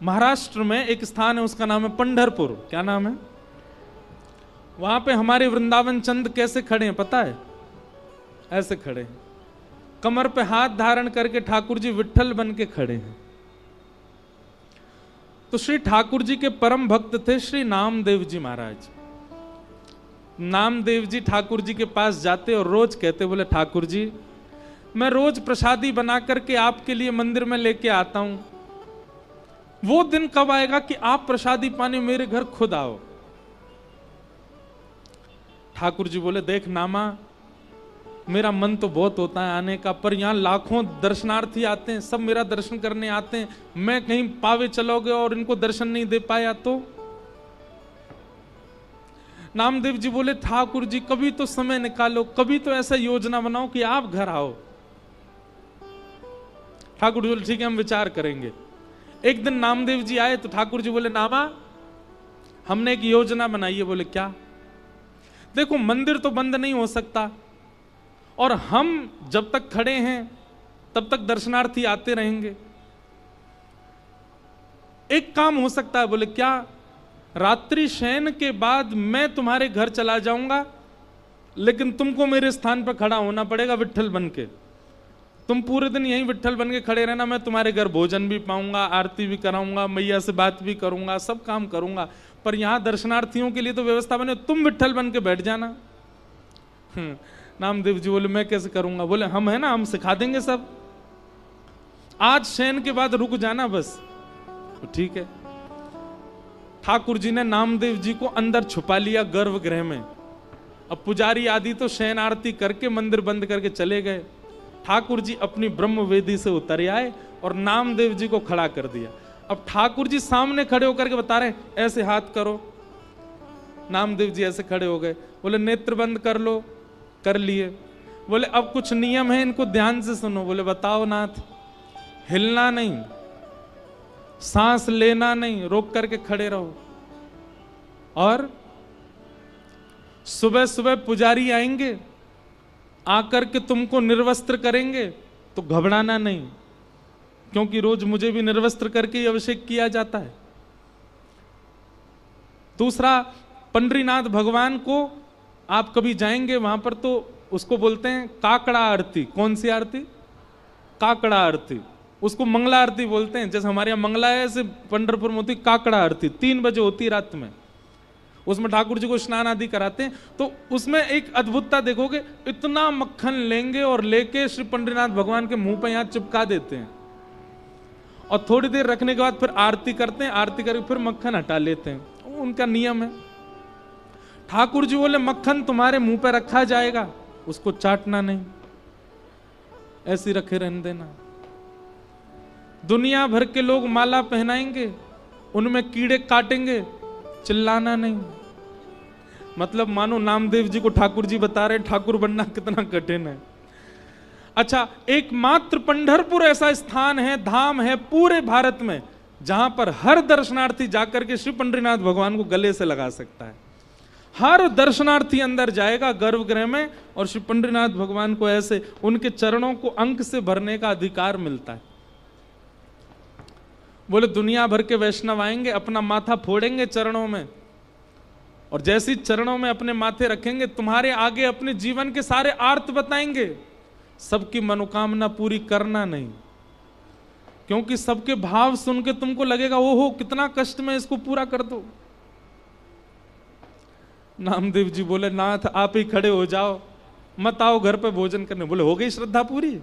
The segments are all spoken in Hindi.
महाराष्ट्र में एक स्थान है, उसका नाम है पंढरपुर। क्या नाम है? वहां पे हमारे वृंदावन चंद कैसे खड़े हैं पता है? ऐसे खड़े हैं, कमर पे हाथ धारण करके ठाकुर जी विट्ठल बन के खड़े हैं। तो श्री ठाकुर जी के परम भक्त थे श्री नामदेव जी महाराज। नामदेव जी ठाकुर जी के पास जाते और रोज कहते, बोले ठाकुर जी मैं रोज प्रसादी बना करके आपके लिए मंदिर में लेके आता हूं, वो दिन कब आएगा कि आप प्रसादी पाने मेरे घर खुद आओ। ठाकुर जी बोले, देख नामा, मेरा मन तो बहुत होता है आने का, पर यहां लाखों दर्शनार्थी आते हैं, सब मेरा दर्शन करने आते हैं, मैं कहीं पावे चलोगे और इनको दर्शन नहीं दे पाया तो? नामदेव जी बोले, ठाकुर जी कभी तो समय निकालो, कभी तो ऐसा योजना बनाओ कि आप घर आओ। ठाकुर जी बोले, ठीक है हम विचार करेंगे। एक दिन नामदेव जी आए तो ठाकुर जी बोले, नामा हमने एक योजना बनाई है। बोले क्या? देखो मंदिर तो बंद नहीं हो सकता और हम जब तक खड़े हैं तब तक दर्शनार्थी आते रहेंगे। एक काम हो सकता है। बोले क्या? रात्रि शयन के बाद मैं तुम्हारे घर चला जाऊंगा, लेकिन तुमको मेरे स्थान पर खड़ा होना पड़ेगा विट्ठल बन के। तुम पूरे दिन यहीं विट्ठल बन के खड़े रहना, मैं तुम्हारे घर भोजन भी पाऊंगा, आरती भी कराऊंगा, मैया से बात भी करूंगा, सब काम करूंगा, पर यहां दर्शनार्थियों के लिए तो व्यवस्था बने, तुम विट्ठल बन के बैठ जाना। नामदेव जी बोले, मैं कैसे करूंगा? बोले हम है ना, हम सिखा देंगे सब, आज शयन के बाद रुक जाना बस। तो ठीक है। ठाकुर जी ने नामदेव जी को अंदर छुपा लिया गर्भगृह में। अब पुजारी आदि तो शयन आरती करके मंदिर बंद करके चले गए। ठाकुर जी अपनी ब्रह्म वेदी से उतर आए और नामदेव जी को खड़ा कर दिया। अब ठाकुर जी सामने खड़े होकर के बता रहे, ऐसे हाथ करो। नामदेव जी ऐसे खड़े हो गए। बोले नेत्र बंद कर लो, कर लिए। बोले अब कुछ नियम है, इनको ध्यान से सुनो। बोले बताओ नाथ। हिलना नहीं, सांस लेना नहीं, रोक करके खड़े रहो। और सुबह सुबह पुजारी आएंगे, आकर के तुमको निर्वस्त्र करेंगे तो घबराना नहीं, क्योंकि रोज मुझे भी निर्वस्त्र करके अभिषेक किया जाता है। दूसरा, पंडरीनाथ भगवान को आप कभी जाएंगे वहां पर तो उसको बोलते हैं काकड़ा आरती। कौन सी आरती? काकड़ा आरती। उसको मंगला आरती बोलते हैं। जैसे हमारे यहाँ मंगला है, ऐसे पंढरपुर में होती काकड़ा आरती, 3 बजे होती है रात में। उसमें ठाकुर जी को स्नान आदि कराते हैं। तो उसमें एक अद्भुतता देखोगे, इतना मक्खन लेंगे और लेके श्री पंडरीनाथ भगवान के मुंह पे यहाँ चिपका देते हैं और थोड़ी देर रखने के बाद फिर आरती करते हैं, आरती करके फिर मक्खन हटा लेते हैं। उनका नियम है। ठाकुर जी बोले मक्खन तुम्हारे मुंह पे रखा जाएगा, उसको चाटना नहीं, ऐसे रखे रहने देना। दुनिया भर के लोग माला पहनाएंगे, उनमें कीड़े काटेंगे, चिल्लाना नहीं। मतलब मानो नामदेव जी को ठाकुर जी बता रहे ठाकुर बनना कितना कठिन है। अच्छा, एकमात्र पंढरपुर ऐसा स्थान है, धाम है पूरे भारत में, जहां पर हर दर्शनार्थी जाकर के श्री पंडरीनाथ भगवान को गले से लगा सकता है। हर दर्शनार्थी अंदर जाएगा गर्भगृह में और श्री पंडरीनाथ भगवान को ऐसे उनके चरणों को अंक से भरने का अधिकार मिलता है। बोले दुनिया भर के वैष्णव आएंगे, अपना माथा फोड़ेंगे चरणों में, और जैसी चरणों में अपने माथे रखेंगे, तुम्हारे आगे अपने जीवन के सारे आर्त बताएंगे। सबकी मनोकामना पूरी करना नहीं, क्योंकि सबके भाव सुन के तुमको लगेगा ओहो कितना कष्ट में, इसको पूरा कर दो। नामदेव जी बोले नाथ आप ही खड़े हो जाओ, मत आओ घर पे भोजन करने। बोले हो गई श्रद्धा पूरी?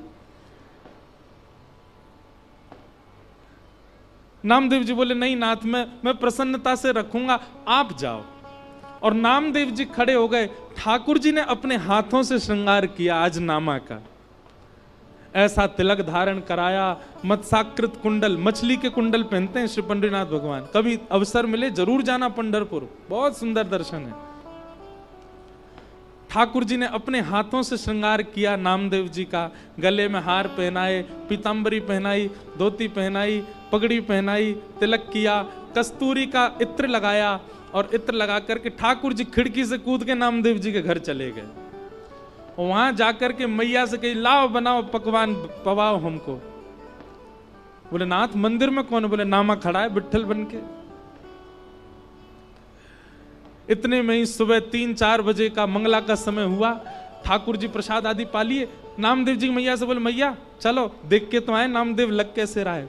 नामदेव जी बोले नहीं नाथ, मैं प्रसन्नता से रखूंगा, आप जाओ। और नामदेव जी खड़े हो गए। ठाकुर जी ने अपने हाथों से श्रृंगार किया आज नामा का, ऐसा तिलक धारण कराया, मत्स्याकृत कुंडल, मछली के कुंडल पहनते हैं श्री पंडरीनाथ भगवान। कभी अवसर मिले जरूर जाना पंढरपुर, बहुत सुंदर दर्शन है। ठाकुर जी ने अपने हाथों से श्रृंगार किया नामदेव जी का, गले में हार पहनाए, पीतांबरी पहनाई, धोती पहनाई, पगड़ी पहनाई, तिलक किया, कस्तूरी का इत्र लगाया, और इत्र लगा करके ठाकुर जी खिड़की से कूद के नामदेव जी के घर चले गए। वहां जाकर के मैया से कही लाओ बनाओ पकवान पवाओ हमको। बोले नाथ मंदिर में कौन है? बोले नामा खड़ा है विट्ठल बन के। इतने में ही सुबह 3-4 बजे का मंगला का समय हुआ। ठाकुर जी प्रसाद आदि पा लिए। नामदेव जी मैया से बोले मैया चलो देख के तो आए नामदेव लग कैसे रहा है।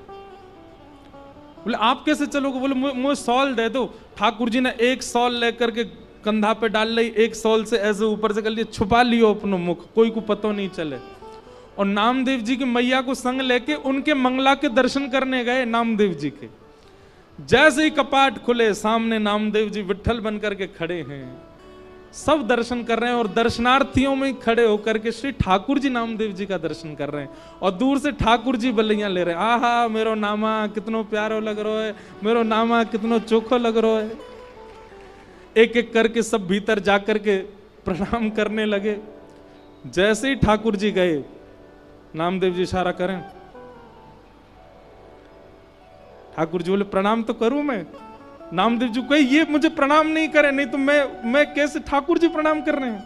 बोले आप कैसे चलोगे? बोले मुझे सॉल दे दो। ठाकुर जी ने एक सॉल लेकर के कंधा पे डाल ली, एक सॉल से ऐसे ऊपर से कर लिया, छुपा लियो अपनो मुख, कोई को पता नहीं चले। और नामदेव जी की मैया को संग लेके उनके मंगला के दर्शन करने गए नामदेव जी के। जैसे ही कपाट खुले सामने नामदेव जी विट्ठल बन करके खड़े हैं, सब दर्शन कर रहे हैं और दर्शनार्थियों में खड़े होकर के श्री ठाकुर जी नामदेव जी का दर्शन कर रहे हैं। और दूर से ठाकुर जी बल्लियां ले रहे हैं, आहा मेरो नामा कितनो प्यारो लग रहा है, मेरो नामा कितनो चोखो लग रहा है। एक एक करके सब भीतर जाकर के प्रणाम करने लगे। जैसे ही ठाकुर जी गए, नामदेव जी इशारा करें, ठाकुर जी बोले प्रणाम तो करूं मैं। नामदेव जी कहे ये मुझे प्रणाम नहीं करे, नहीं तो मैं कैसे? ठाकुर जी प्रणाम कर रहे हैं।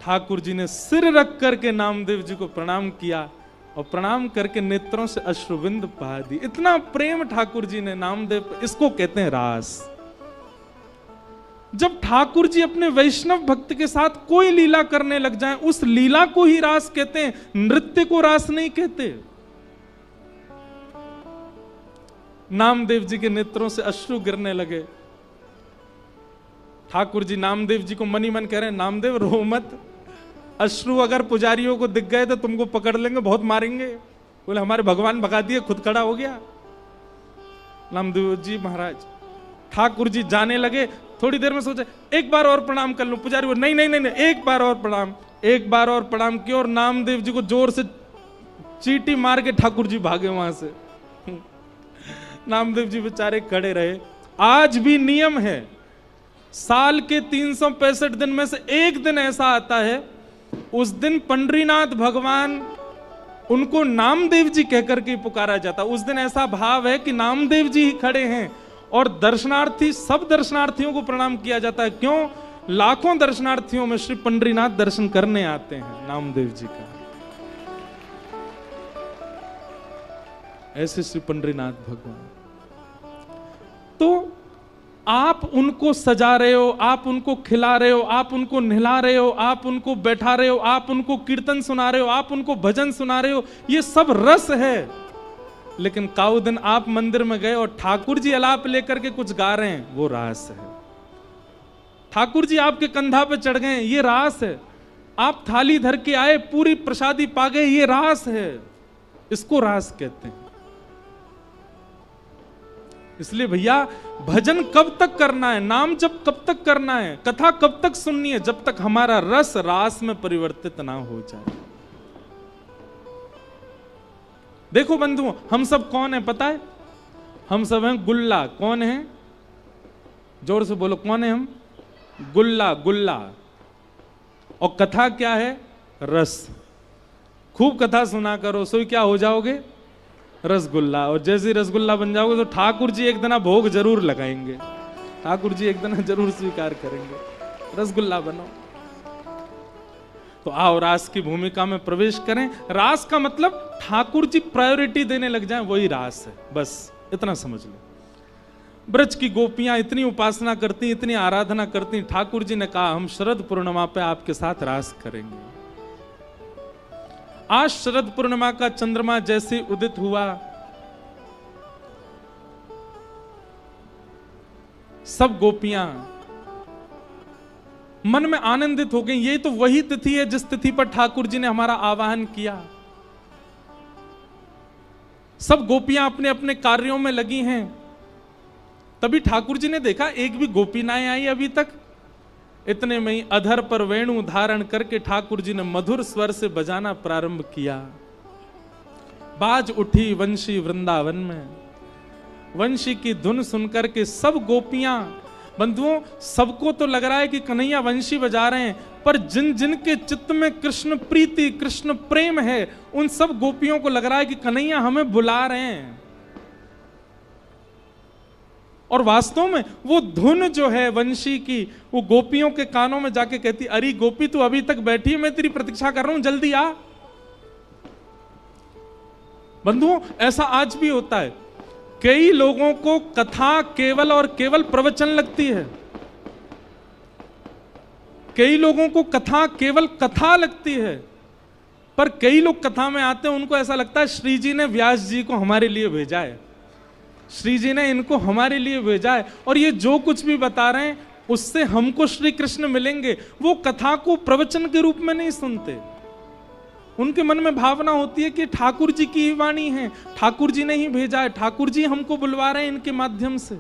ठाकुर जी ने सिर रख करके नामदेव जी को प्रणाम किया और प्रणाम करके नेत्रों से अश्रुबिंद बहा दी। इतना प्रेम ठाकुर जी ने नामदेव, इसको कहते हैं रास। जब ठाकुर जी अपने वैष्णव भक्त के साथ कोई लीला करने लग जाएं, उस लीला को ही रास कहते हैं, नृत्य को रास नहीं कहते। नामदेव जी के नेत्रों से अश्रु गिरने लगे। ठाकुर जी नामदेव जी को मनी मन कह रहे हैं, नामदेव रो मत, अश्रु अगर पुजारियों को दिख गए तो तुमको पकड़ लेंगे, बहुत मारेंगे। बोले हमारे भगवान भगा दिए, खुद खड़ा हो गया। नामदेव जी महाराज, ठाकुर जी जाने लगे। थोड़ी देर में सोचे एक बार और प्रणाम कर लूं। पुजारी बोले नहीं नहीं नहीं, एक बार और प्रणाम। एक बार और प्रणाम किया और नामदेव जी को जोर से चींटी मार के ठाकुर जी भागे वहां से। नामदेव जी बेचारे खड़े रहे। आज भी नियम है, साल के 365 दिन में से एक दिन ऐसा आता है, उस दिन पंडरीनाथ भगवान उनको नामदेव जी कहकर के पुकारा जाता। उस दिन ऐसा भाव है कि नामदेव जी ही खड़े हैं और दर्शनार्थी, सब दर्शनार्थियों को प्रणाम किया जाता है। क्यों? लाखों दर्शनार्थियों में श्री पंडरीनाथ दर्शन करने आते हैं नामदेव जी का। ऐसे श्री पंडरीनाथ भगवान। तो आप उनको सजा रहे हो, आप उनको खिला रहे हो, आप उनको नहला रहे हो, आप उनको बैठा रहे हो, आप उनको कीर्तन सुना रहे हो, आप उनको भजन सुना रहे हो, ये सब रस है। लेकिन काउ दिन आप मंदिर में गए और ठाकुर जी अलाप लेकर के कुछ गा रहे हैं, वो रास है। ठाकुर जी आपके कंधा पे चढ़ गए, ये रास है। आप थाली धर के आए, पूरी प्रसादी पा गए, ये रास है। इसको रास कहते हैं। इसलिए भैया भजन कब तक करना है, नाम जप कब तक करना है, कथा कब तक सुननी है, जब तक हमारा रस रास में परिवर्तित ना हो जाए। देखो बंधुओं, हम सब कौन है पता है? हम सब हैं गुल्ला। कौन है? जोर से बोलो, कौन है हम? गुल्ला। गुल्ला। और कथा क्या है? रस। खूब कथा सुना करो, सो क्या हो जाओगे? रसगुल्ला। और जैसे रसगुल्ला बन जाओगे तो ठाकुर जी एक दिन भोग जरूर लगाएंगे, ठाकुर जी एक दिन जरूर स्वीकार करेंगे। रसगुल्ला बनो। तो आओ रास की भूमिका में प्रवेश करें। रास का मतलब ठाकुर जी प्रायोरिटी देने लग जाएं, वही रास है। बस इतना समझ लो। ब्रज की गोपियां इतनी उपासना करती, इतनी आराधना करती, ठाकुर जी ने कहा हम शरद पूर्णिमा पे आपके साथ रास करेंगे। आज शरद पूर्णिमा का चंद्रमा जैसे उदित हुआ, सब गोपियां मन में आनंदित हो गई। ये तो वही तिथि है जिस तिथि पर ठाकुर जी ने हमारा आवाहन किया। सब गोपियां अपने अपने कार्यों में लगी हैं। तभी ठाकुर जी ने देखा एक भी गोपी ना आई अभी तक। इतने में ही अधर पर वेणु धारण करके ठाकुर जी ने मधुर स्वर से बजाना प्रारंभ किया। बाज उठी वंशी वृंदावन में। वंशी की धुन सुनकर के सब गोपियां, बंधुओं, सबको तो लग रहा है कि कन्हैया वंशी बजा रहे हैं, पर जिन जिन के चित्त में कृष्ण प्रीति, कृष्ण प्रेम है, उन सब गोपियों को लग रहा है कि कन्हैया हमें बुला रहे हैं। और वास्तव में वो धुन जो है वंशी की, वो गोपियों के कानों में जाके कहती, अरे गोपी तू अभी तक बैठी है, मैं तेरी प्रतीक्षा कर रहा हूं, जल्दी आ। बंधुओं, ऐसा आज भी होता है। कई लोगों को कथा केवल और केवल प्रवचन लगती है, कई लोगों को कथा केवल कथा लगती है, पर कई लोग कथा में आते हैं, उनको ऐसा लगता है श्री जी ने व्यास जी को हमारे लिए भेजा है, श्री जी ने इनको हमारे लिए भेजा है, और ये जो कुछ भी बता रहे हैं उससे हमको श्री कृष्ण मिलेंगे। वो कथा को प्रवचन के रूप में नहीं सुनते, उनके मन में भावना होती है कि ठाकुर जी की ही वाणी है, ठाकुर जी ने ही भेजा है, ठाकुर जी हमको बुलवा रहे हैं इनके माध्यम से।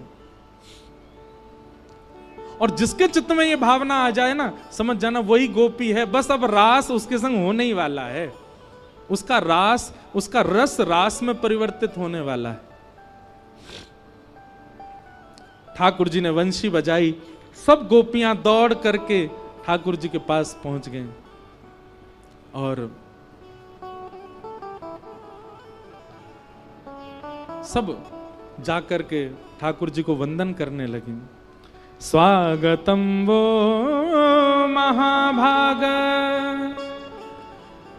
और जिसके चित्त में ये भावना आ जाए ना, समझ जाना वही गोपी है। बस अब रास उसके संग होने ही वाला है, उसका रास, उसका रस रास में परिवर्तित होने वाला है। ठाकुर जी ने वंशी बजाई, सब गोपियां दौड़ करके ठाकुर जी के पास पहुंच गए और सब जाकर के ठाकुर जी को वंदन करने लगी। स्वागतम वो महाभाग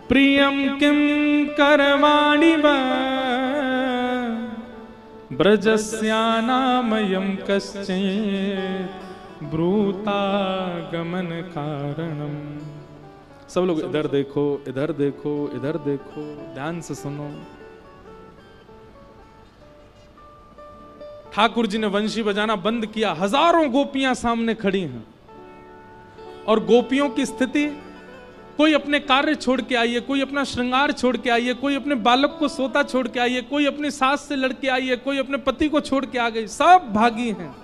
प्रियम किम करवाणि व ब्रजस्यानामयं कश्चित् ब्रूतागमन कारणम। सब लोग इधर देखो, इधर देखो, इधर देखो, ध्यान से सुनो। ठाकुर जी ने वंशी बजाना बंद किया, हजारों गोपियां सामने खड़ी हैं और गोपियों की स्थिति, कोई अपने कार्य छोड़ के आई है, कोई अपना श्रृंगार छोड़ के आई है, कोई अपने बालक को सोता छोड़ के आई है, कोई अपनी सास से लड़के आई है, कोई अपने पति को छोड़ के आ गई, सब भागी हैं।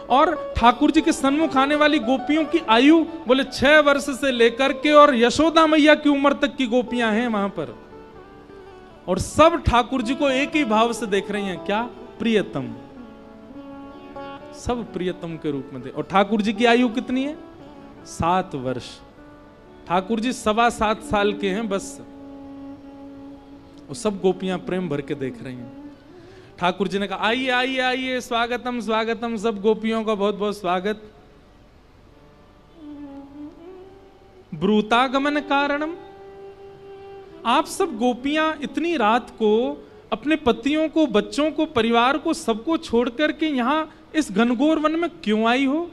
और ठाकुर जी के सन्मुख आने वाली गोपियों की आयु बोले 6 वर्ष से लेकर के और यशोदा मैया की उम्र तक की गोपियां हैं वहां पर, और सब ठाकुर जी को एक ही भाव से देख रही हैं, क्या? प्रियतम। सब प्रियतम के रूप में दे। और ठाकुर जी की आयु कितनी है? 7 वर्ष। ठाकुर जी 7.25 साल के हैं बस। और सब गोपियां प्रेम भर के देख रही हैं। ठाकुर जी ने कहा आइए आइए आइए, स्वागतम स्वागतम, सब गोपियों का बहुत बहुत स्वागत। ब्रूतागमन कारणम, आप सब गोपियां इतनी रात को अपने पतियों को, बच्चों को, परिवार को, सबको छोड़ करके यहां इस घनघोर वन में क्यों आई हो?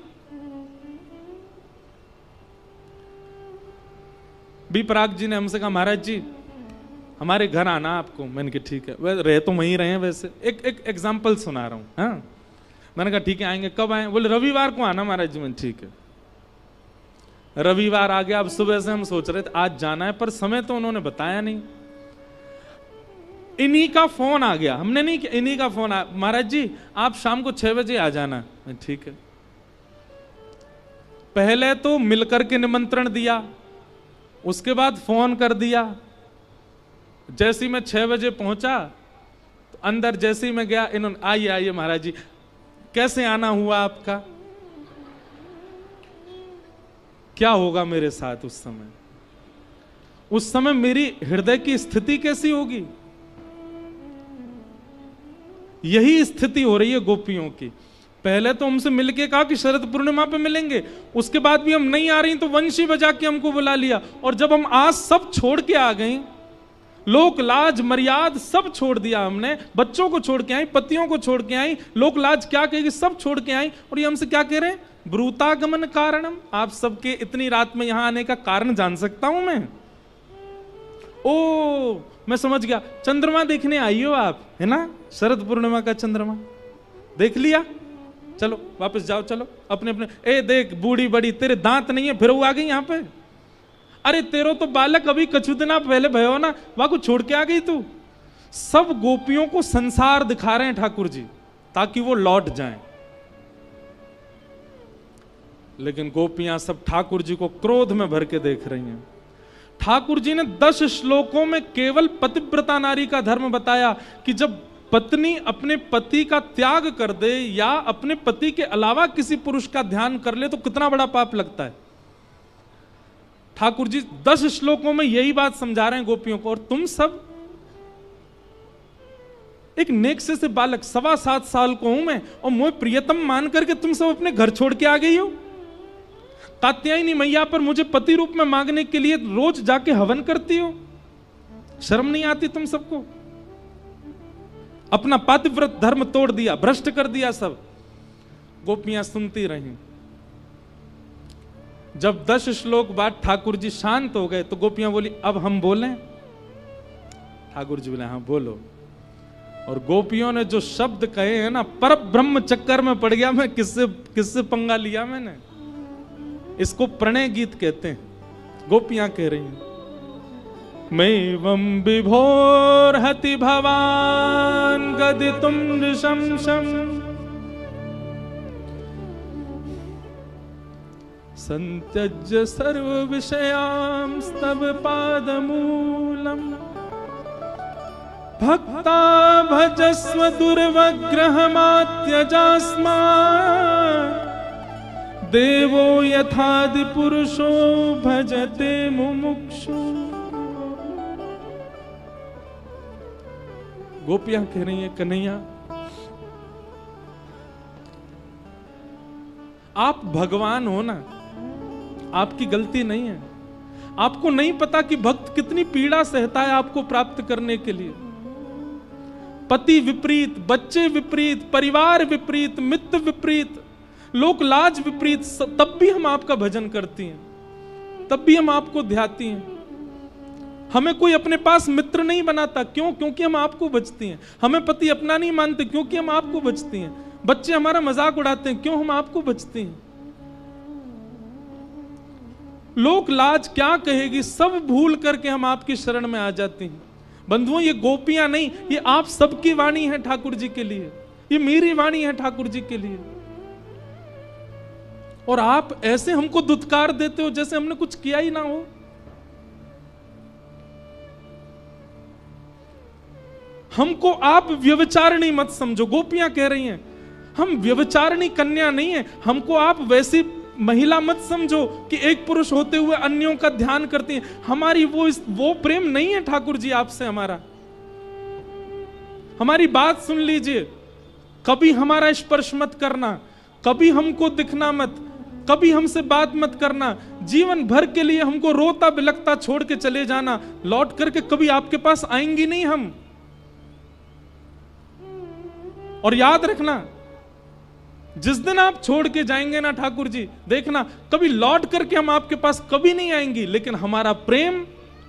बी पराग जी ने हमसे कहा महाराज जी हमारे घर आना आपको। मैंने कहा ठीक है, वैसे रहे तो वहीं रहे हैं। वैसे एक एग्जाम्पल सुना रहा हूं। हाँ, मैंने कहा ठीक है आएंगे। कब आए? बोले रविवार को आना महाराज जी। मैंने ठीक है। रविवार आ गया। अब सुबह से हम सोच रहे थे आज जाना है, पर समय तो उन्होंने बताया नहीं। इन्हीं का फोन आ गया, हमने नहीं किया, इन्हीं का फोन आया, महाराज जी आप शाम को 6 बजे आ जाना। ठीक है। पहले तो मिलकर के निमंत्रण दिया, उसके बाद फोन कर दिया। जैसे ही मैं 6 बजे पहुंचा तो अंदर जैसे ही मैं गया, इन्होंने आइए आइए महाराज जी, कैसे आना हुआ आपका? क्या होगा मेरे साथ उस समय? उस समय मेरी हृदय की स्थिति कैसी होगी? यही स्थिति हो रही है गोपियों की। पहले तो हमसे मिलके कहा कि शरद पूर्णिमा पे मिलेंगे, उसके बाद भी हम नहीं आ रही तो वंशी बजा के हमको बुला लिया, और जब हम आज सब छोड़ के आ गई, लोक लाज मर्याद सब छोड़ दिया हमने, बच्चों को छोड़ के आई, पतियों को छोड़ के आई, लोक लाज क्या कहेगी सब छोड़ के आई, और ये हमसे क्या कह रहे हैं? ब्रूतागमन कारणम। आप सबके इतनी रात में यहां आने का कारण जान सकता हूं मैं? ओ मैं समझ गया, चंद्रमा देखने आई हो आप, है ना? शरद पूर्णिमा का चंद्रमा देख लिया, चलो वापस जाओ, चलो अपने अपने। ए देख बूढ़ी बड़ी, तेरे दांत नहीं है फिर वो आ गई यहाँ पे। अरे तेरो तो बालक अभी कछु दिन पहले भयो ना, वहां को छोड़ के आ गई तू। सब गोपियों को संसार दिखा रहे हैं ठाकुर जी ताकि वो लौट जाएं, लेकिन गोपियां सब ठाकुर जी को क्रोध में भर के देख रही हैं। ठाकुर जी ने 10 श्लोकों में केवल पतिव्रता नारी का धर्म बताया कि जब पत्नी अपने पति का त्याग कर दे या अपने पति के अलावा किसी पुरुष का ध्यान कर ले तो कितना बड़ा पाप लगता है। ठाकुर जी 10 श्लोकों में यही बात समझा रहे हैं गोपियों को। और तुम सब, एक नेक्से से बालक 7.25 साल को हूं मैं, और मुझे प्रियतम मान करके तुम सब अपने घर छोड़ के आ गई हो। कात्यायनी मैया पर मुझे पति रूप में मांगने के लिए रोज जाके हवन करती हो। शर्म नहीं आती तुम सबको? अपना पातिव्रत धर्म तोड़ दिया, भ्रष्ट कर दिया सब। गोपियां सुनती रहीं। जब 10 श्लोक बाद ठाकुर जी शांत हो गए तो गोपियां बोली अब हम बोलें? ठाकुर जी बोले हाँ बोलो। और गोपियों ने जो शब्द कहे हैं ना, पर ब्रह्म चक्कर में पड़ गया मैं। किससे पंगा लिया मैंने? इसको प्रणय गीत कहते हैं। गोपियां कह रही हैं मैवं विभोर्हति भवान गदितुं नृशंसं संत्यज्य सर्व विषयांस्तव पादमूलम् भक्ता भजस्व दुर्वग्रहमात्यजास्मात् देवो यथादि पुरुषो भजते मुमुक्षु। गोपियां कह रही हैं कन्हैया आप भगवान हो ना, आपकी गलती नहीं है। आपको नहीं पता कि भक्त कितनी पीड़ा सहता है आपको प्राप्त करने के लिए। पति विपरीत, बच्चे विपरीत, परिवार विपरीत, मित्र विपरीत, लोक लाज विपरीत, तब भी हम आपका भजन करती हैं, तब भी हम आपको ध्याती हैं। हमें कोई अपने पास मित्र नहीं बनाता, क्यों? क्योंकि हम आपको भजती हैं। हमें पति अपना नहीं मानते, क्योंकि हम आपको भजती हैं। बच्चे हमारा मजाक उड़ाते हैं, क्यों? हम आपको भजती हैं। लोक लाज क्या कहेगी, सब भूल करके हम आपकी शरण में आ जाते हैं। बंधुओं ये गोपियां नहीं, ये आप सबकी वाणी है ठाकुर जी के लिए, ये मेरी वाणी है ठाकुर जी के लिए। और आप ऐसे हमको दुत्कार देते हो जैसे हमने कुछ किया ही ना हो। हमको आप व्यभिचारिणी मत समझो। गोपियां कह रही हैं हम व्यभिचारिणी कन्या नहीं है, हमको आप वैसी महिला मत समझो कि एक पुरुष होते हुए अन्यों का ध्यान करती हैं। हमारी वो प्रेम नहीं है ठाकुर जी आपसे। हमारी बात सुन लीजिए, कभी हमारा स्पर्श मत करना, कभी हमको दिखना मत, कभी हमसे बात मत करना। जीवन भर के लिए हमको रोता बिलखता छोड़ के चले जाना, लौट करके कभी आपके पास आएंगी नहीं हम। और याद रखना जिस दिन आप छोड़ के जाएंगे ना ठाकुर जी, देखना कभी लौट करके हम आपके पास कभी नहीं आएंगी, लेकिन हमारा प्रेम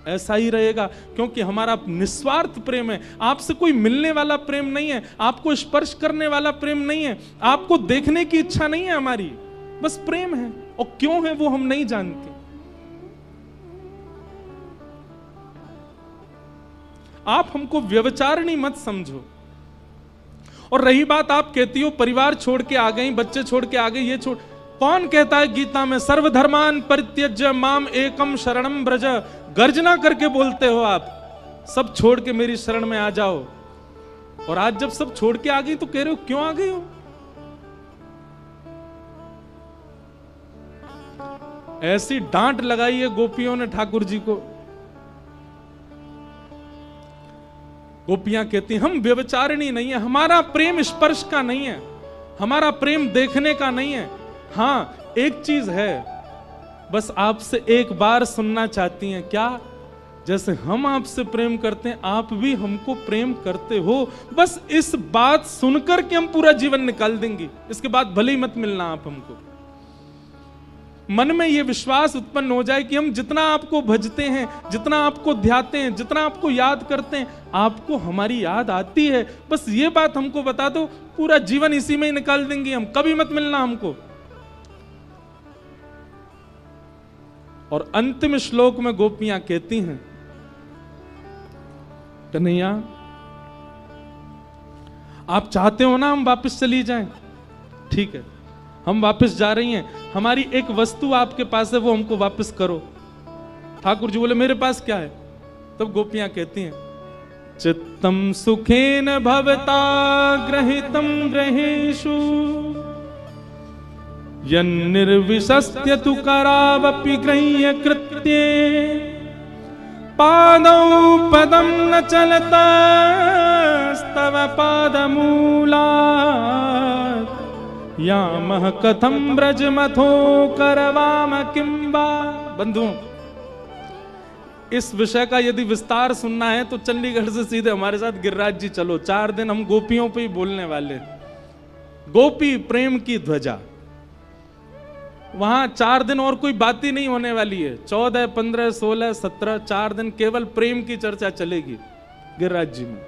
ऐसा ही रहेगा, क्योंकि हमारा निस्वार्थ प्रेम है। आपसे कोई मिलने वाला प्रेम नहीं है, आपको स्पर्श करने वाला प्रेम नहीं है, आपको देखने की इच्छा नहीं है हमारी, बस प्रेम है। और क्यों है वो हम नहीं जानते। आप हमको व्यभिचारिणी मत समझो। और रही बात आप कहती हो परिवार छोड़ के आ गई, बच्चे छोड़ के आ गई, ये छोड़, कौन कहता है गीता में सर्वधर्मान परित्यज्य माम एकम शरणम ब्रज? गर्जना करके बोलते हो आप, सब छोड़ के मेरी शरण में आ जाओ। और आज जब सब छोड़ के आ गई तो कह रहे हो क्यों आ गई हो? ऐसी डांट लगाई है गोपियों ने ठाकुर जी को। गोपियां कहती हम व्यभिचारिणी नहीं है, हमारा प्रेम स्पर्श का नहीं है, हमारा प्रेम देखने का नहीं है। हाँ एक चीज है, बस आपसे एक बार सुनना चाहती हैं, क्या? जैसे हम आपसे प्रेम करते हैं आप भी हमको प्रेम करते हो। बस इस बात सुनकर के हम पूरा जीवन निकाल देंगे, इसके बाद भले ही मत मिलना आप हमको। मन में ये विश्वास उत्पन्न हो जाए कि हम जितना आपको भजते हैं, जितना आपको ध्याते हैं, जितना आपको याद करते हैं, आपको हमारी याद आती है। बस ये बात हमको बता दो, पूरा जीवन इसी में ही निकाल देंगे हम, कभी मत मिलना हमको। और अंतिम श्लोक में गोपियां कहती हैं कन्हैया आप चाहते हो ना हम वापस चली जाएं, ठीक है हम वापस जा रही हैं, हमारी एक वस्तु आपके पास है वो हमको वापस करो। ठाकुर जी बोले मेरे पास क्या है? तब गोपियां कहती हैं चित्तम सुखेन भवता ग्रहितम ग्रहेषु यन्निर्विशस्त्य तु करावपि गृह्य कृत्ये पादौ पदम न चलता स्तव पादमूलात् यामः कथम ब्रजमथो करवाम किंबा। बंधुओं इस विषय का यदि विस्तार सुनना है तो चंडीगढ़ से सीधे हमारे साथ गिरिराज जी चलो, 4 दिन हम गोपियों पे ही बोलने वाले। गोपी प्रेम की ध्वजा, वहां 4 दिन और कोई बात ही नहीं होने वाली है। 14, 15, 16, 17 4 दिन केवल प्रेम की चर्चा चलेगी गिरिराज जी में।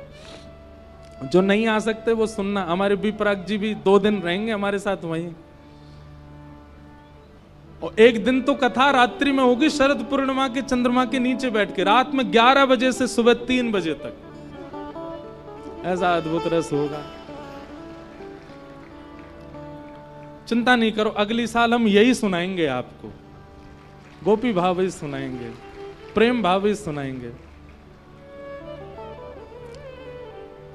जो नहीं आ सकते वो सुनना। हमारे विपराग जी भी 2 दिन रहेंगे हमारे साथ वहीं। और एक दिन तो कथा रात्रि में होगी, शरद पूर्णिमा के चंद्रमा के नीचे बैठ के, रात में 11 बजे से सुबह 3 बजे तक। ऐसा अद्भुत रस होगा, चिंता नहीं करो। अगली साल हम यही सुनाएंगे आपको, गोपी भाव ही सुनाएंगे, प्रेम भाव ही सुनाएंगे।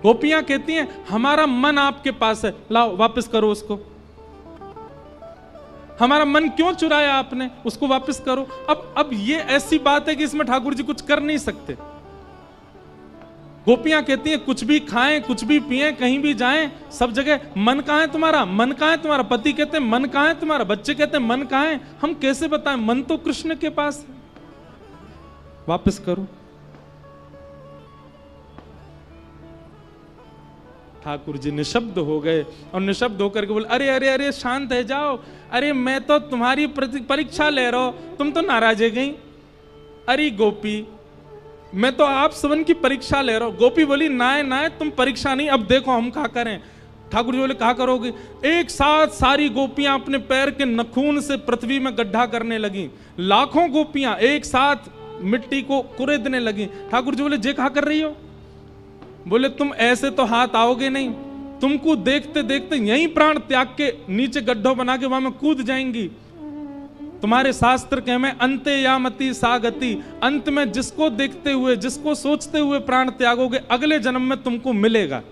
गोपियां कहती हैं हमारा मन आपके पास है, लाओ वापस करो उसको। हमारा मन क्यों चुराया आपने, उसको वापस करो। अब ये ऐसी बात है कि इसमें ठाकुर जी कुछ कर नहीं सकते। गोपियां कहती हैं कुछ भी खाएं, कुछ भी पिएं, कहीं भी जाएं, सब जगह मन कहां है तुम्हारा, मन कहां है तुम्हारा। पति कहते हैं मन कहां है तुम्हारा, बच्चे कहते हैं मन कहां है। हम कैसे बताएं, मन तो कृष्ण के पास है, वापस करो। ठाकुर जी निशब्द हो गए और निशब्द होकर के बोले अरे अरे अरे शांत है जाओ। अरे मैं तो तुम्हारी परीक्षा ले रहा हूं, तुम तो नाराज है गई। अरे गोपी मैं तो आप सबन की परीक्षा ले रहा हूं। गोपी बोली नाय नाय तुम परीक्षा नहीं, अब देखो हम क्या करें। ठाकुर जी बोले कहा करोगे। एक साथ सारी गोपियां अपने पैर के नखून से पृथ्वी में गड्ढा करने लगी। लाखों गोपियां एक साथ मिट्टी को कुरेदने लगी। ठाकुर जी बोले जे कहा कर रही हो। बोले तुम ऐसे तो हाथ आओगे नहीं, तुमको देखते देखते यहीं प्राण त्याग के नीचे गड्ढों बना के वहां में कूद जाएंगी। तुम्हारे शास्त्र के में अंते यामति सागति, अंत में जिसको देखते हुए जिसको सोचते हुए प्राण त्यागोगे अगले जन्म में तुमको मिलेगा।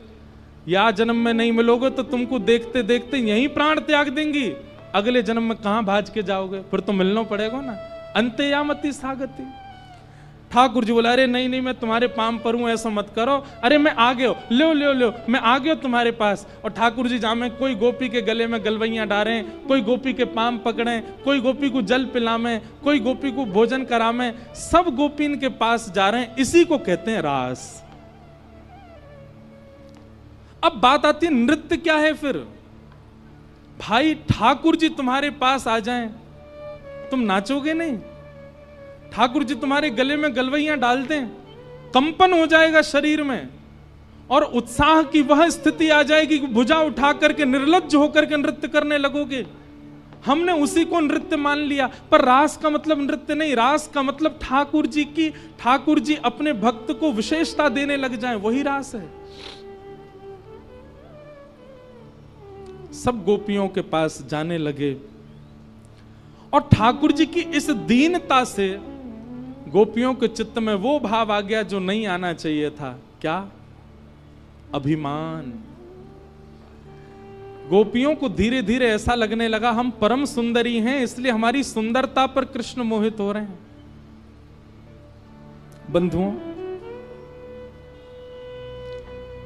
या जन्म में नहीं मिलोगे तो तुमको देखते देखते यहीं प्राण त्याग देंगी, अगले जन्म में कहां भाज के जाओगे, फिर तो मिलना पड़ेगा ना। अंते यामति सागति। ठाकुर जी बोला अरे नहीं नहीं मैं तुम्हारे पाम पर हूं, ऐसा मत करो। अरे मैं आ गया, लो लो लो मैं आ गया तुम्हारे पास। और ठाकुर जी जामे कोई गोपी के गले में गलवैयां डालें, कोई गोपी के पाम पकड़ें, कोई गोपी को जल पिलामें, कोई गोपी को भोजन करामें, सब गोपीन के पास जा रहे हैं। इसी को कहते हैं रास। अब बात आती है नृत्य क्या है फिर। भाई ठाकुर जी तुम्हारे पास आ जाएं, तुम नाचोगे नहीं। ठाकुर जी तुम्हारे गले में गलवैयां डाल दें, कंपन हो जाएगा शरीर में और उत्साह की वह स्थिति आ जाएगी कि भुजा उठा करके निर्लज्ज होकर के नृत्य करने लगोगे। हमने उसी को नृत्य मान लिया, पर रास का मतलब नृत्य नहीं। रास का मतलब ठाकुर जी अपने भक्त को विशेषता देने लग जाएं, वही रास है। सब गोपियों के पास जाने लगे और ठाकुर जी की इस दीनता से गोपियों के चित्त में वो भाव आ गया जो नहीं आना चाहिए था। क्या? अभिमान। गोपियों को धीरे धीरे ऐसा लगने लगा हम परम सुंदरी हैं, इसलिए हमारी सुंदरता पर कृष्ण मोहित हो रहे हैं। बंधुओं,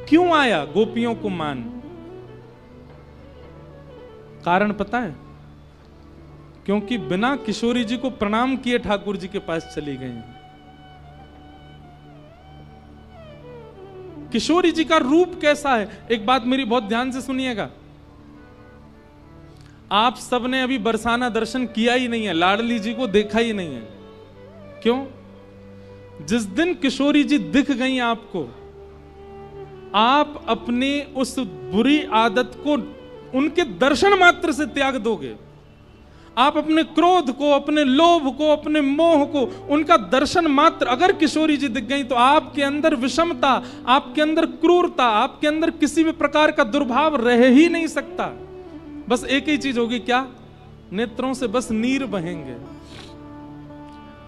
क्यों आया गोपियों को मान? कारण पता है? क्योंकि बिना किशोरी जी को प्रणाम किए ठाकुर जी के पास चली गई। किशोरी जी का रूप कैसा है, एक बात मेरी बहुत ध्यान से सुनिएगा। आप सबने अभी बरसाना दर्शन किया ही नहीं है, लाडली जी को देखा ही नहीं है। क्यों? जिस दिन किशोरी जी दिख गई आपको, आप अपनी उस बुरी आदत को उनके दर्शन मात्र से त्याग दोगे। आप अपने क्रोध को, अपने लोभ को, अपने मोह को, उनका दर्शन मात्र, अगर किशोरी जी दिख गई तो आपके अंदर विषमता, आपके अंदर क्रूरता, आपके अंदर किसी भी प्रकार का दुर्भाव रह ही नहीं सकता। बस एक ही चीज होगी, क्या? नेत्रों से बस नीर बहेंगे।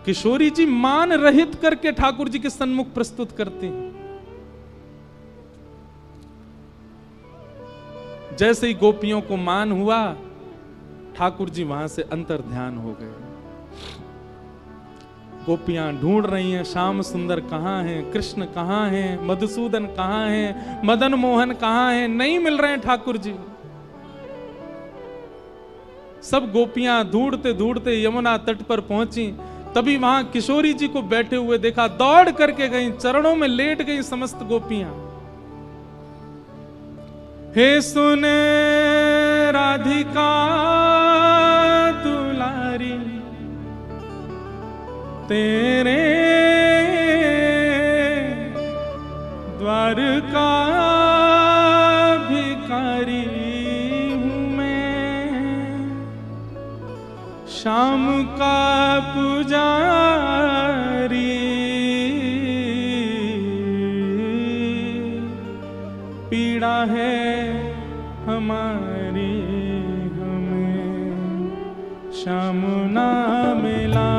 किशोरी जी मान रहित करके ठाकुर जी के सन्मुख प्रस्तुत करती हैं। जैसे ही गोपियों को मान हुआ, ठाकुर जी वहां से अंतर ध्यान हो गए। गोपियां ढूंढ रही हैं श्याम सुंदर कहां हैं, कृष्ण कहां हैं, मधुसूदन कहां हैं, मदन मोहन कहां हैं, नहीं मिल रहे हैं ठाकुर जी। सब गोपियां ढूंढते ढूंढते यमुना तट पर पहुंची। तभी वहां किशोरी जी को बैठे हुए देखा, दौड़ करके गई, चरणों में लेट गई समस्त गोपियां। हे सुन राधिका दुलारी, तेरे द्वार का भिखारी हूं मैं, शाम का पुजारी, पीड़ा है हमारी हमें श्याम ना मिला,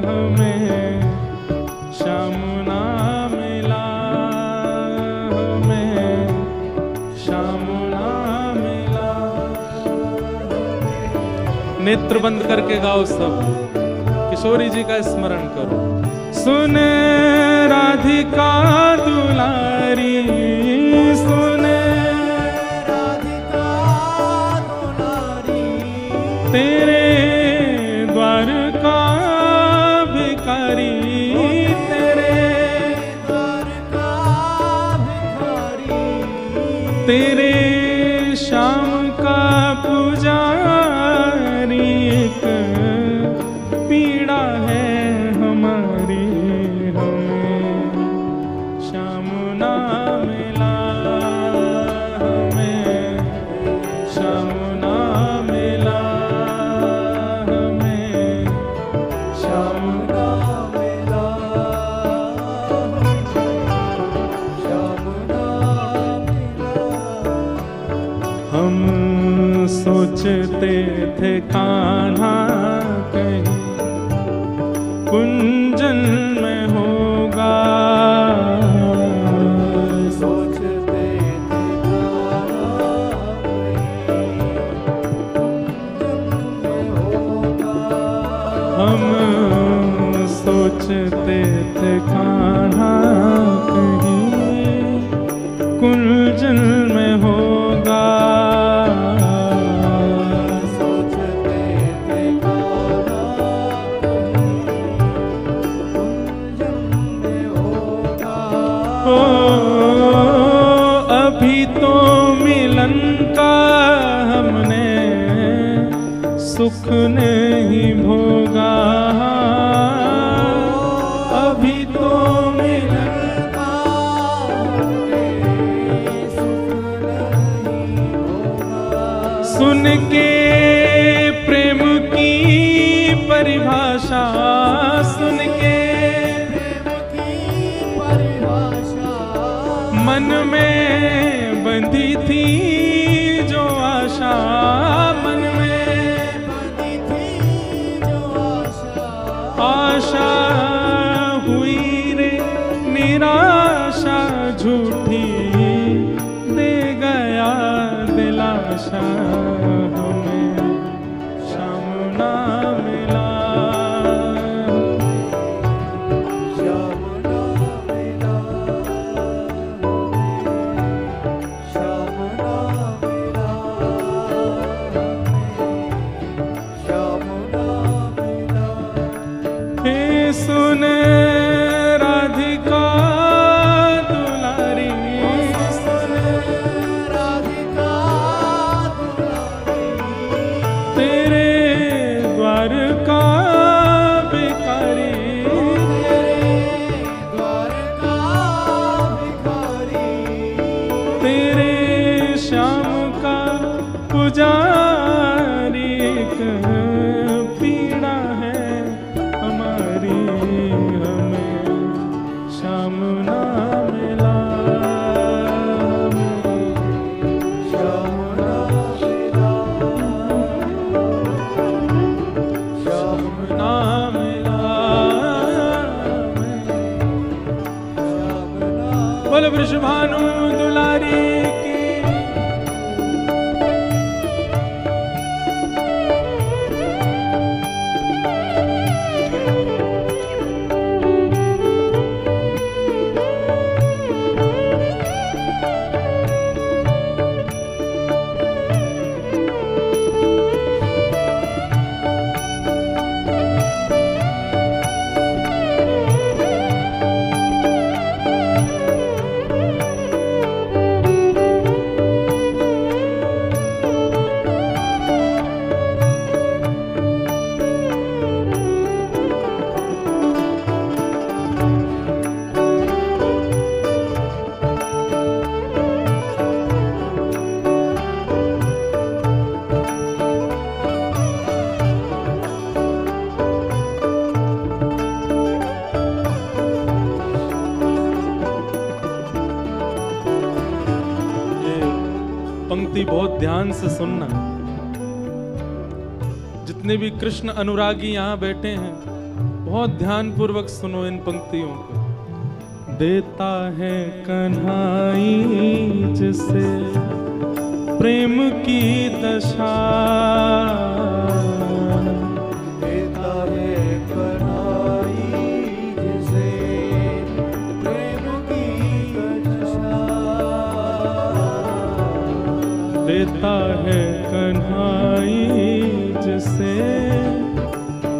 हमें श्याम ना मिला, हमें श्याम ना मिला। नेत्र बंद करके गाओ सब, किशोरी जी का स्मरण करो। सुन राधिका दुलारी, सुन राधिका दुलारी, तेरे द्वार का भिखारी, तेरे द्वार का भिखारी, तेरे श्याम का पुजारी, एक पीड़ा है हमारी हमें श्याम ना मिला, हमें श्याम ना मिला, हमें श्याम ना मिला, श्याम ना मिला। हम सोचते थे कान्हा कहीं कुंजन में होगा, सोचते थे हम सोचते थे कान्हा कहीं कुंजन में होगा, अभी तो मिलन का हमने सुख नहीं भोगा, अभी तो मिलन का हमने सुख नहीं भोगा। सुन के प्रेम की परिभाषा, सुन के मन में बंधी थी जो आशा, मन में बंधी थी जो आशा, आशा हुई रे निराशा, झूठी दे गया दिलाशा, हमें श्याम ना मिला, सुन राधिका दुलारी, सुन राधिका दुलारी, तेरे द्वार का भिखारी, तेरे द्वार का भिखारी, तेरे श्याम का पुजारी, एक पीड़ा है हमारी हमें श्याम ना मिला, श्याम ना मिला, श्याम ना मिला, बोल वृषभानु दुलारी की। पंक्ति बहुत ध्यान से सुनना। जितने भी कृष्ण अनुरागी यहाँ बैठे हैं, बहुत ध्यान पूर्वक सुनो इन पंक्तियों को। देता है कन्हाई जिसे प्रेम की दशा, देता है कन्हाई जिसे प्रेम की दशा, देता है कन्हाई जिसे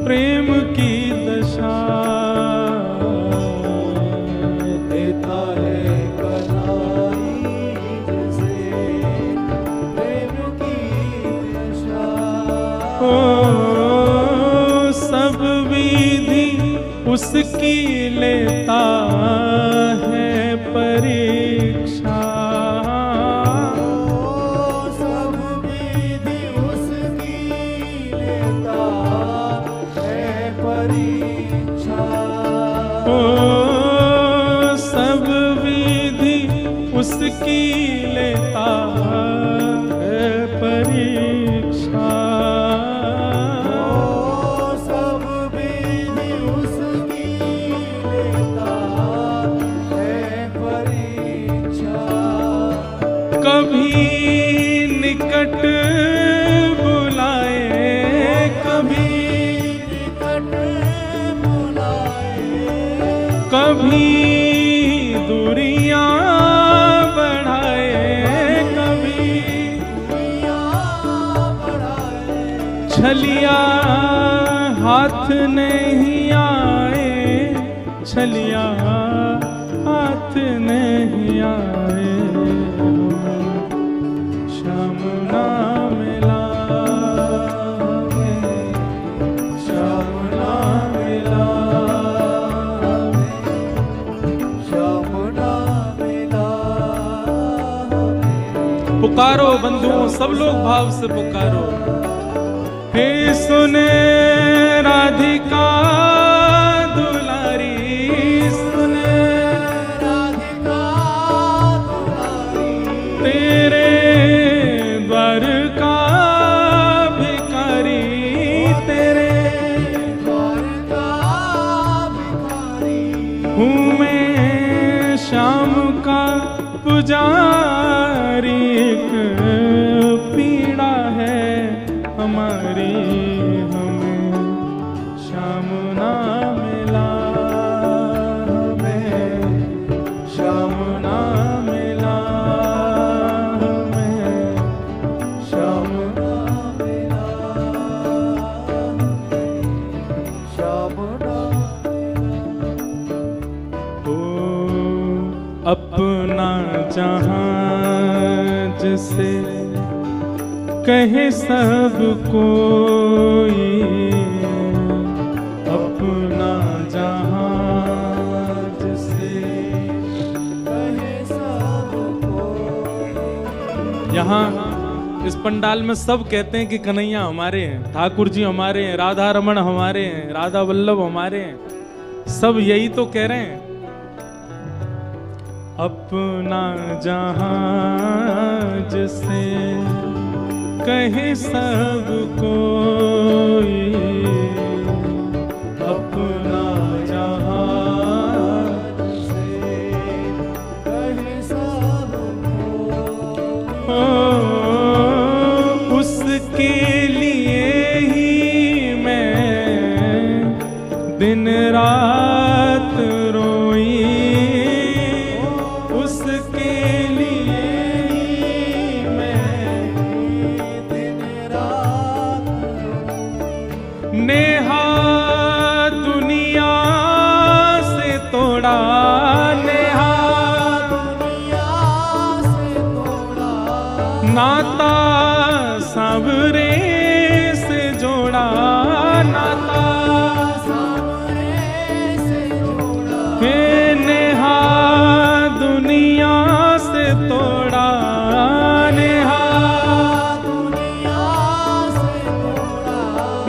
प्रेम की दशा, देता है कन्हाई जिसे प्रेम की दशा। ओ सब विधि उसकी लेता है परीक्षा, सब विधि उसकी लेता है परीक्षा, ओ सब विधि उसकी लेता है परीक्षा, सब विधि उसकी लेता है परीक्षा। कभी निकट बुलाए, कभी निकट बुलाए, कभी दूरियां बढ़ाए, कभी दुनिया बढ़ाए, छलिया हाथ नहीं आए, छलिया हाथ नहीं आए, श्याम ना मिला हमें, श्याम ना मिला हमें। श्याम ना मिला हमें। पुकारो बंधुओं, सब लोग भाव से पुकारो। हे सुने राधिका दुलारी, सुने राधिका दुलारी, तेरे द्वार का भिखारी, तेरे द्वार का भिखारी, हूँ मैं श्याम का पुजारी, एक पीड़ा है हमारी, हमें श्याम ना मिला, हमें श्याम ना मिला, हमें श्याम ना मिला, श्याम ना ओ अपना जहां जिसे कहे सब कोई, अपना जहां जिसे कहे सबको। यहाँ इस पंडाल में सब कहते हैं कि कन्हैया हमारे हैं, ठाकुर जी हमारे हैं, राधा रमण हमारे हैं, राधा वल्लभ हमारे हैं, सब यही तो कह रहे हैं। अपना जहां जिसे कहे सब कोई, अपना जहां से कहे सबको। ओ उसके लिए ही मैं दिन रात रोई, उसके लिए ही मैं दिन रात नेहा दुनिया से तोड़ा, नेहा दुनिया से तोड़ा, नाता सांवरे से जोड़ा, नाता सामने से जोड़ा, हे नेहा दुनिया से तोड़ा, नेहा दुनिया से तोड़ा,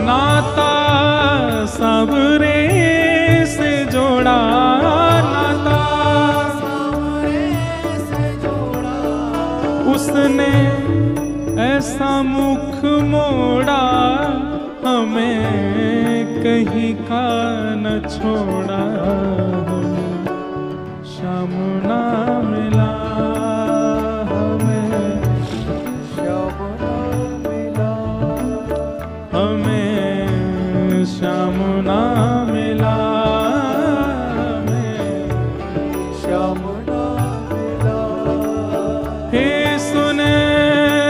नाता सांवरे से जोड़ा, नाता सामने से जोड़ा, उसने ऐसा मुख मोड़ा, हमें कहीं का न छोड़ा। श्याम ना मिला हमें, श्याम ना मिला, हमें श्याम ना मिला, हमें श्याम ना मिला। हे सुने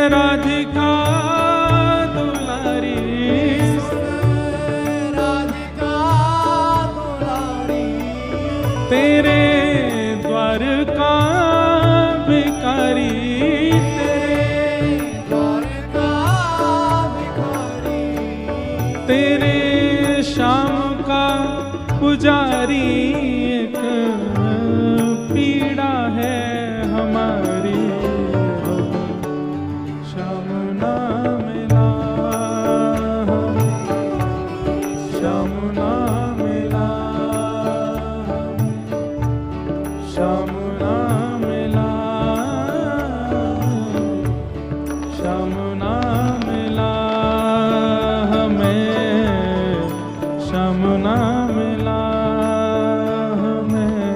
राधिका दुलारी, राधिका दुलारी, तेरे द्वार का भिखारी, तेरे द्वार का भिखारी, तेरे श्याम का पुजारी। एक पीड़ा है हमारी, श्याम ना मिला, श्याम ना मिला, श्याम ना मिला, श्याम ना मिला हमें, श्याम ना मिला हमें,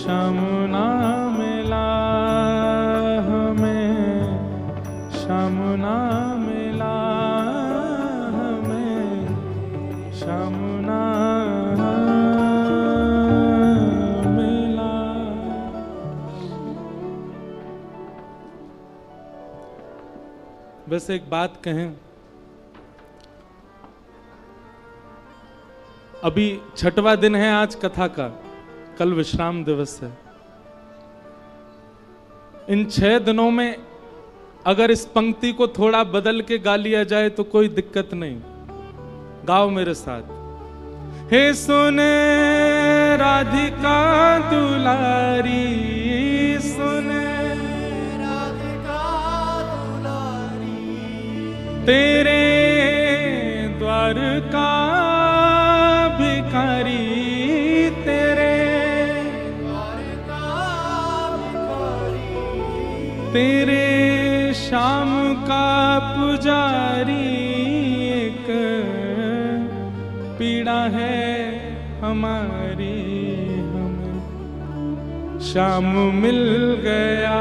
श्याम ना मिला हमें, श्याम ना मिला हमें, श्याम ना मिला। वैसे एक बात कहें, अभी 6वां दिन है आज कथा का, कल विश्राम दिवस है। इन 6 दिनों में अगर इस पंक्ति को थोड़ा बदल के गा लिया जाए तो कोई दिक्कत नहीं। गाओ मेरे साथ। हे सुने राधिका दुलारी, सुने राधिका दुलारी, तेरे द्वार का भिखारी, तेरे द्वार का भिखारी, तेरे श्याम का पुजारी। एक पीड़ा है हमारी, हमें श्याम मिल गया,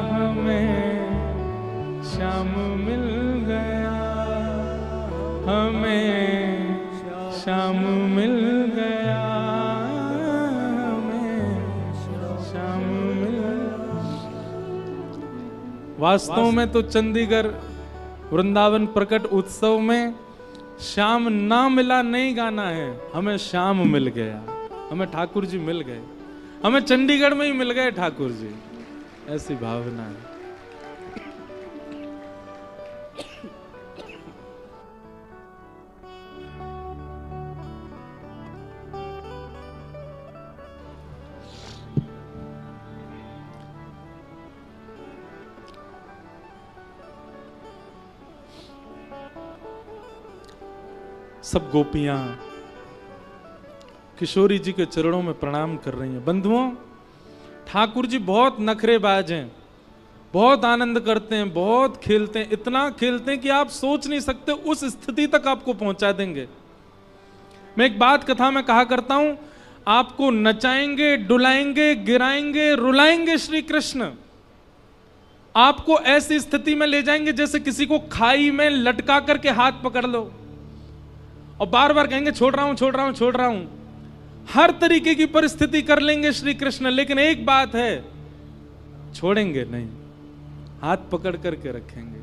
हमें श्याम मिल गया, हमें श्याम मिल गया, हमें श्याम मिल गया। वास्तव में तो चंडीगढ़ वृंदावन प्रकट उत्सव में श्याम ना मिला नहीं गाना है, हमें श्याम मिल गया, हमें ठाकुर जी मिल गए, हमें चंडीगढ़ में ही मिल गए ठाकुर जी, ऐसी भावना है। सब गोपियां किशोरी जी के चरणों में प्रणाम कर रही हैं। बंधुओं, ठाकुर जी बहुत नखरेबाज हैं, बहुत आनंद करते हैं, बहुत खेलते हैं, इतना खेलते हैं कि आप सोच नहीं सकते, उस स्थिति तक आपको पहुंचा देंगे। मैं एक बात कथा में कहा करता हूं, आपको नचाएंगे, डुलाएंगे, गिराएंगे, रुलाएंगे श्री कृष्ण। आपको ऐसी स्थिति में ले जाएंगे जैसे किसी को खाई में लटका करके हाथ पकड़ लो और बार बार कहेंगे छोड़ रहा हूं, छोड़ रहा हूं, छोड़ रहा हूं। हर तरीके की परिस्थिति कर लेंगे श्री कृष्ण, लेकिन एक बात है, छोड़ेंगे नहीं, हाथ पकड़ करके रखेंगे।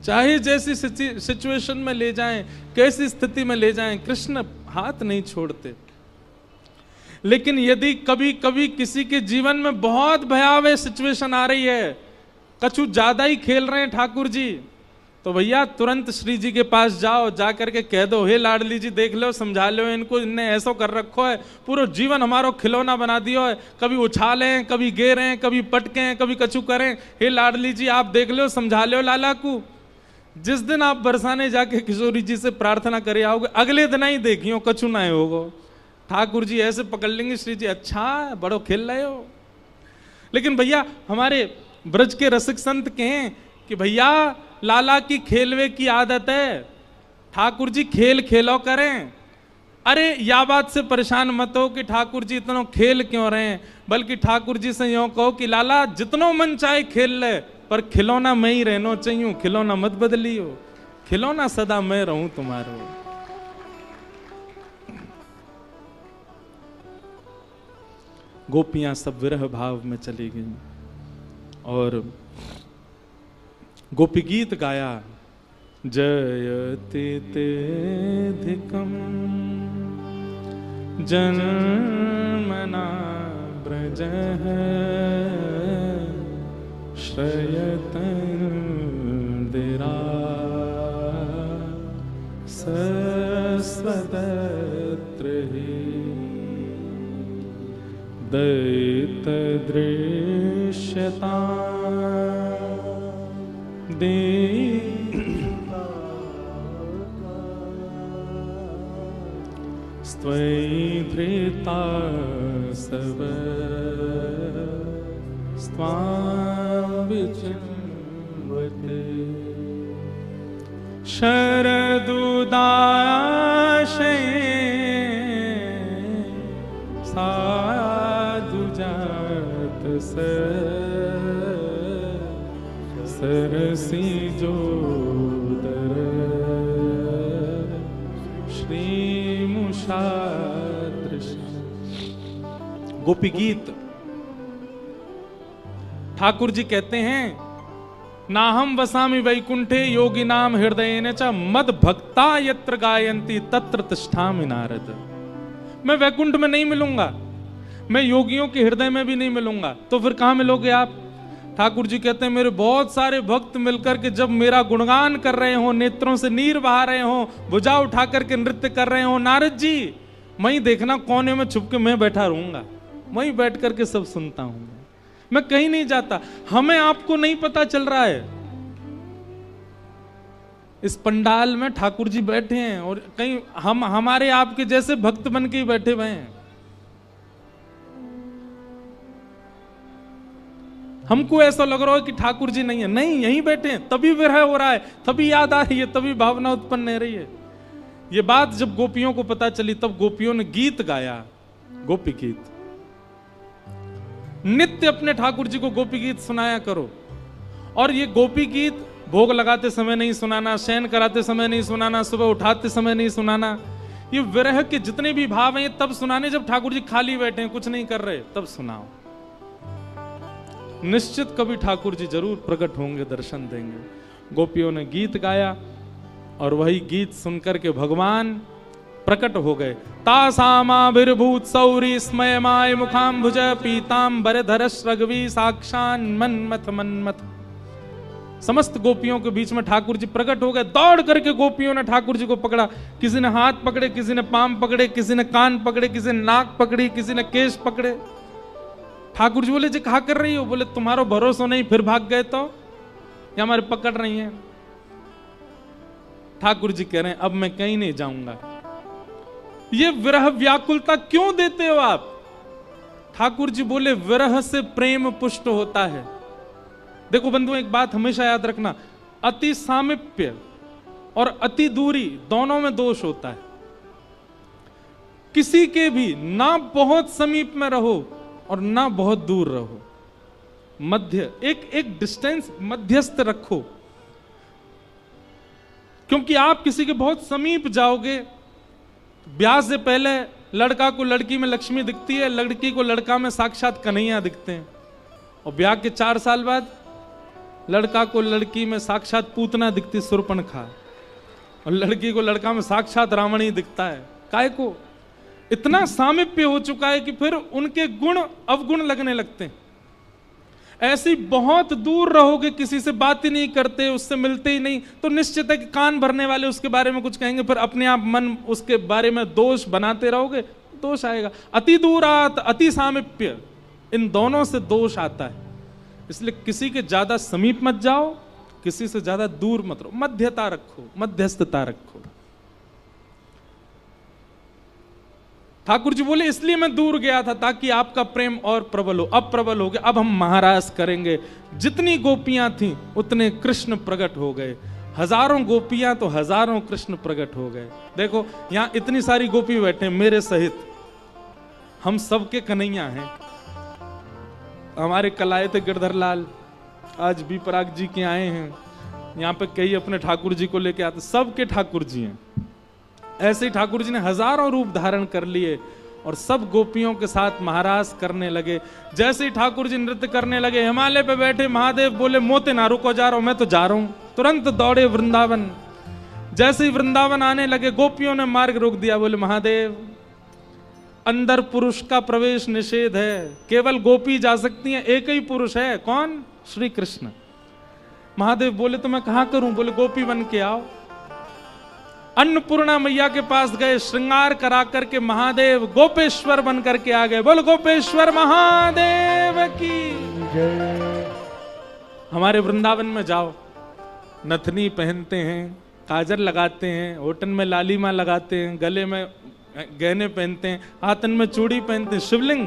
चाहे जैसी सिचुएशन में ले जाएं, कैसी स्थिति में ले जाएं, कृष्ण हाथ नहीं छोड़ते। लेकिन यदि कभी कभी किसी के जीवन में बहुत भयावह सिचुएशन आ रही है, कछु ज्यादा ही खेल रहे हैं ठाकुर जी, तो भैया तुरंत श्री जी के पास जाओ, जा करके कह दो, हे लाडली जी देख लो, समझा लो इनको, इनने ऐसा कर रखो है, पूरा जीवन हमारा खिलौना बना दियो है, कभी उछालें, कभी गिरें, कभी पटकें, कभी कछु करें। हे लाडली जी आप देख लो, समझा लो लाला को। जिस दिन आप बरसाने जाके किशोरी जी से प्रार्थना करे आओगे, अगले दिन ही देखियो कछु ना होगो, ठाकुर जी ऐसे पकड़ लेंगे, श्री जी अच्छा बड़ो खेल रहे हो। लेकिन भैया हमारे ब्रज के रसिक संत कहें कि भैया लाला की खेलवे की आदत है, ठाकुर जी खेल खेलो करें। अरे या बात से परेशान मत हो कि ठाकुर जी इतना खेल क्यों रहे हैं, बल्कि ठाकुर जी से यूं कहो कि लाला जितनो मन चाहे खेल ले, पर खिलौना मैं ही रहना चाहिए, खिलौना मत बदलियो, खिलौना सदा मैं रहूं तुम्हारो। गोपियां सब विरह भाव में चली गई और गोपी गीत गाया। जयति तेधिकम जन्मना ब्रजः श्रयतन्दिरा सस्वतत्र हि दैतदृश्यता स्त्वयि धृता सव स्वां विचिन्वते शरदुदाशे साधु जात सरसी जोदर श्रीमुषादृश। गोपी गीत ठाकुर जी कहते हैं, नाहम वसामि वैकुंठे योगी नाम हृदयेन च मद भक्ता यत्र गायन्ति तत्र तिष्ठामि नारद। मैं वैकुंठ में नहीं मिलूंगा, मैं योगियों के हृदय में भी नहीं मिलूंगा, तो फिर कहां मिलोगे आप? ठाकुर जी कहते हैं, मेरे बहुत सारे भक्त मिलकर के जब मेरा गुणगान कर रहे हो, नेत्रों से नीर बहा रहे हो, भुजा उठा करके नृत्य कर रहे हो, नारद जी वहीं देखना कोने में छुप के मैं बैठा रहूंगा, वहीं बैठ करके सब सुनता हूं, मैं कहीं नहीं जाता। हमें आपको नहीं पता चल रहा है, इस पंडाल में ठाकुर जी बैठे हैं और कहीं हम हमारे आपके जैसे भक्त बन के ही बैठे हुए हैं। हमको ऐसा लग रहा है कि ठाकुर जी नहीं है, नहीं, यहीं बैठे हैं, तभी विरह हो रहा है, तभी याद आ रही है, तभी भावना उत्पन्न हो रही है। ये बात जब गोपियों को पता चली तब गोपियों ने गीत गाया, गोपी गीत। नित्य अपने ठाकुर जी को गोपी गीत सुनाया करो। और ये गोपी गीत भोग लगाते समय नहीं सुनाना, शयन कराते समय नहीं सुनाना, सुबह उठाते समय नहीं सुनाना। ये विरह के जितने भी भाव हैं तब सुनाने जब ठाकुर जी खाली बैठे हैं, कुछ नहीं कर रहे, तब सुनाओ। निश्चित कभी ठाकुर जी जरूर प्रकट होंगे, दर्शन देंगे। गोपियों ने गीत गाया और वही गीत सुनकर के भगवान प्रकट हो गए। तासामाभिर्भूत सौरी स्मयमाय मुखाम्भुज पीताम्बरधरश रघवी साक्षान मन्मथ मन्मथ। समस्त गोपियों के बीच में ठाकुर जी प्रकट हो गए। दौड़ करके गोपियों ने ठाकुर जी को पकड़ा, किसी ने हाथ पकड़े, किसी ने पांव पकड़े, किसी ने कान पकड़े, किसी ने नाक पकड़ी, किसी ने केश पकड़े। ठाकुर जी बोले, जी कहा कर रही हो? बोले, तुम्हारो भरोसा नहीं, फिर भाग गए तो या हमारे पकड़ रही हैं। ठाकुर जी कह रहे हैं, अब मैं कहीं नहीं जाऊंगा। ये विरह व्याकुलता क्यों देते हो आप? ठाकुर जी बोले, विरह से प्रेम पुष्ट होता है। देखो बंधुओं, एक बात हमेशा याद रखना, अति सामीप्य और अति दूरी दोनों में दोष होता है। किसी के भी ना बहुत समीप में रहो और ना बहुत दूर रहो, मध्य एक डिस्टेंस मध्यस्थ रखो। क्योंकि आप किसी के बहुत समीप जाओगे, ब्याह से पहले लड़का को लड़की में लक्ष्मी दिखती है, लड़की को लड़का में साक्षात कन्हैया दिखते हैं, और ब्याह के 4 साल बाद लड़का को लड़की में साक्षात पूतना दिखती, सुर्पणखा, और लड़की को लड़का में साक्षात रावण ही दिखता है। काहे को? इतना सामीप्य हो चुका है कि फिर उनके गुण अवगुण लगने लगते हैं। ऐसी बहुत दूर रहोगे, किसी से बात ही नहीं करते, उससे मिलते ही नहीं, तो निश्चित है कि कान भरने वाले उसके बारे में कुछ कहेंगे, फिर अपने आप मन उसके बारे में दोष बनाते रहोगे, दोष आएगा। अति दूरात अति सामीप्य, इन दोनों से दोष आता है। इसलिए किसी के ज्यादा समीप मत जाओ, किसी से ज्यादा दूर मत रहो, मध्यता रखो, मध्यस्थता रखो। ठाकुर जी बोले इसलिए मैं दूर गया था ताकि आपका प्रेम और प्रबल हो। अब प्रबल हो गया, अब हम महारास करेंगे। जितनी गोपियां थीं उतने कृष्ण प्रकट हो गए। हजारों गोपियां तो हजारों कृष्ण प्रकट हो गए। देखो यहां इतनी सारी गोपी बैठे मेरे सहित, हम सबके कन्हैया हैं। हमारे कल आए थे गिरधर लाल, आज भी पराग जी के आए हैं। यहाँ पे कई अपने ठाकुर जी को लेके आते, सबके ठाकुर जी हैं। ऐसे ही ठाकुर जी ने हजारों रूप धारण कर लिए और सब गोपियों के साथ महारास करने लगे। जैसे ही ठाकुर जी नृत्य करने लगे, हिमालय पे बैठे महादेव बोले मोते ना रुको, जा रहा हूं, मैं तो जा रहा हूं। तुरंत दौड़े वृंदावन। जैसे ही वृंदावन आने लगे, गोपियों ने मार्ग रोक दिया, बोले महादेव अंदर पुरुष का प्रवेश निषेध है, केवल गोपी जा सकती हैं, एक ही पुरुष है, कौन? श्री कृष्ण। महादेव बोले तो मैं कहां करूं? बोले गोपी बन के आओ। अन्नपूर्णा मैया के पास गए, श्रृंगार करा करके महादेव गोपेश्वर बन करके आ गए। बोलो गोपेश्वर महादेव की जय। हमारे वृंदावन में जाओ, नथनी पहनते हैं, काजल लगाते हैं, होठन में लालीमा लगाते हैं, गले में गहने पहनते हैं, हाथन में चूड़ी पहनते हैं, शिवलिंग,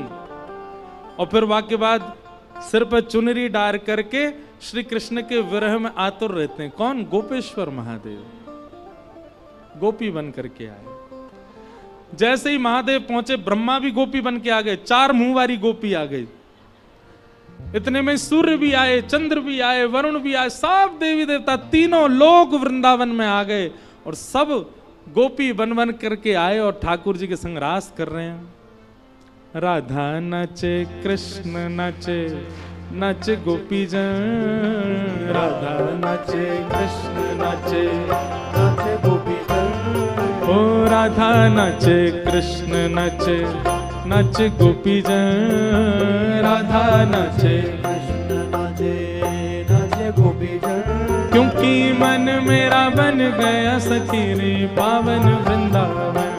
और फिर वाके बाद सिर पर चुनरी डाल करके श्री कृष्ण के विरह में आतुर रहते हैं। कौन? गोपेश्वर महादेव। गोपी बन करके आए। जैसे ही महादेव पहुंचे, ब्रह्मा भी गोपी बन के आ गए, 4 मुंह वाली गोपी आ गई। इतने में सूर्य भी आए, चंद्र भी आए, वरुण भी आए, सब देवी देवता, तीनों लोग वृंदावन में आ गए और सब गोपी बन बन करके आए और ठाकुर जी के संग रास कर रहे हैं। राधा नाचे, कृष्ण नाचे, नाचे गोपी जन। राधा नाचे, कृष्ण नाचे, नाचे गोपी जन। ओ राधा नाचे, कृष्ण नाचे, नाचे गोपी जन। राधा नाचे, कृष्ण नाचे, नाचे गोपी जन। क्योंकि मन मेरा बन गया सखी रे पावन वृंदावन।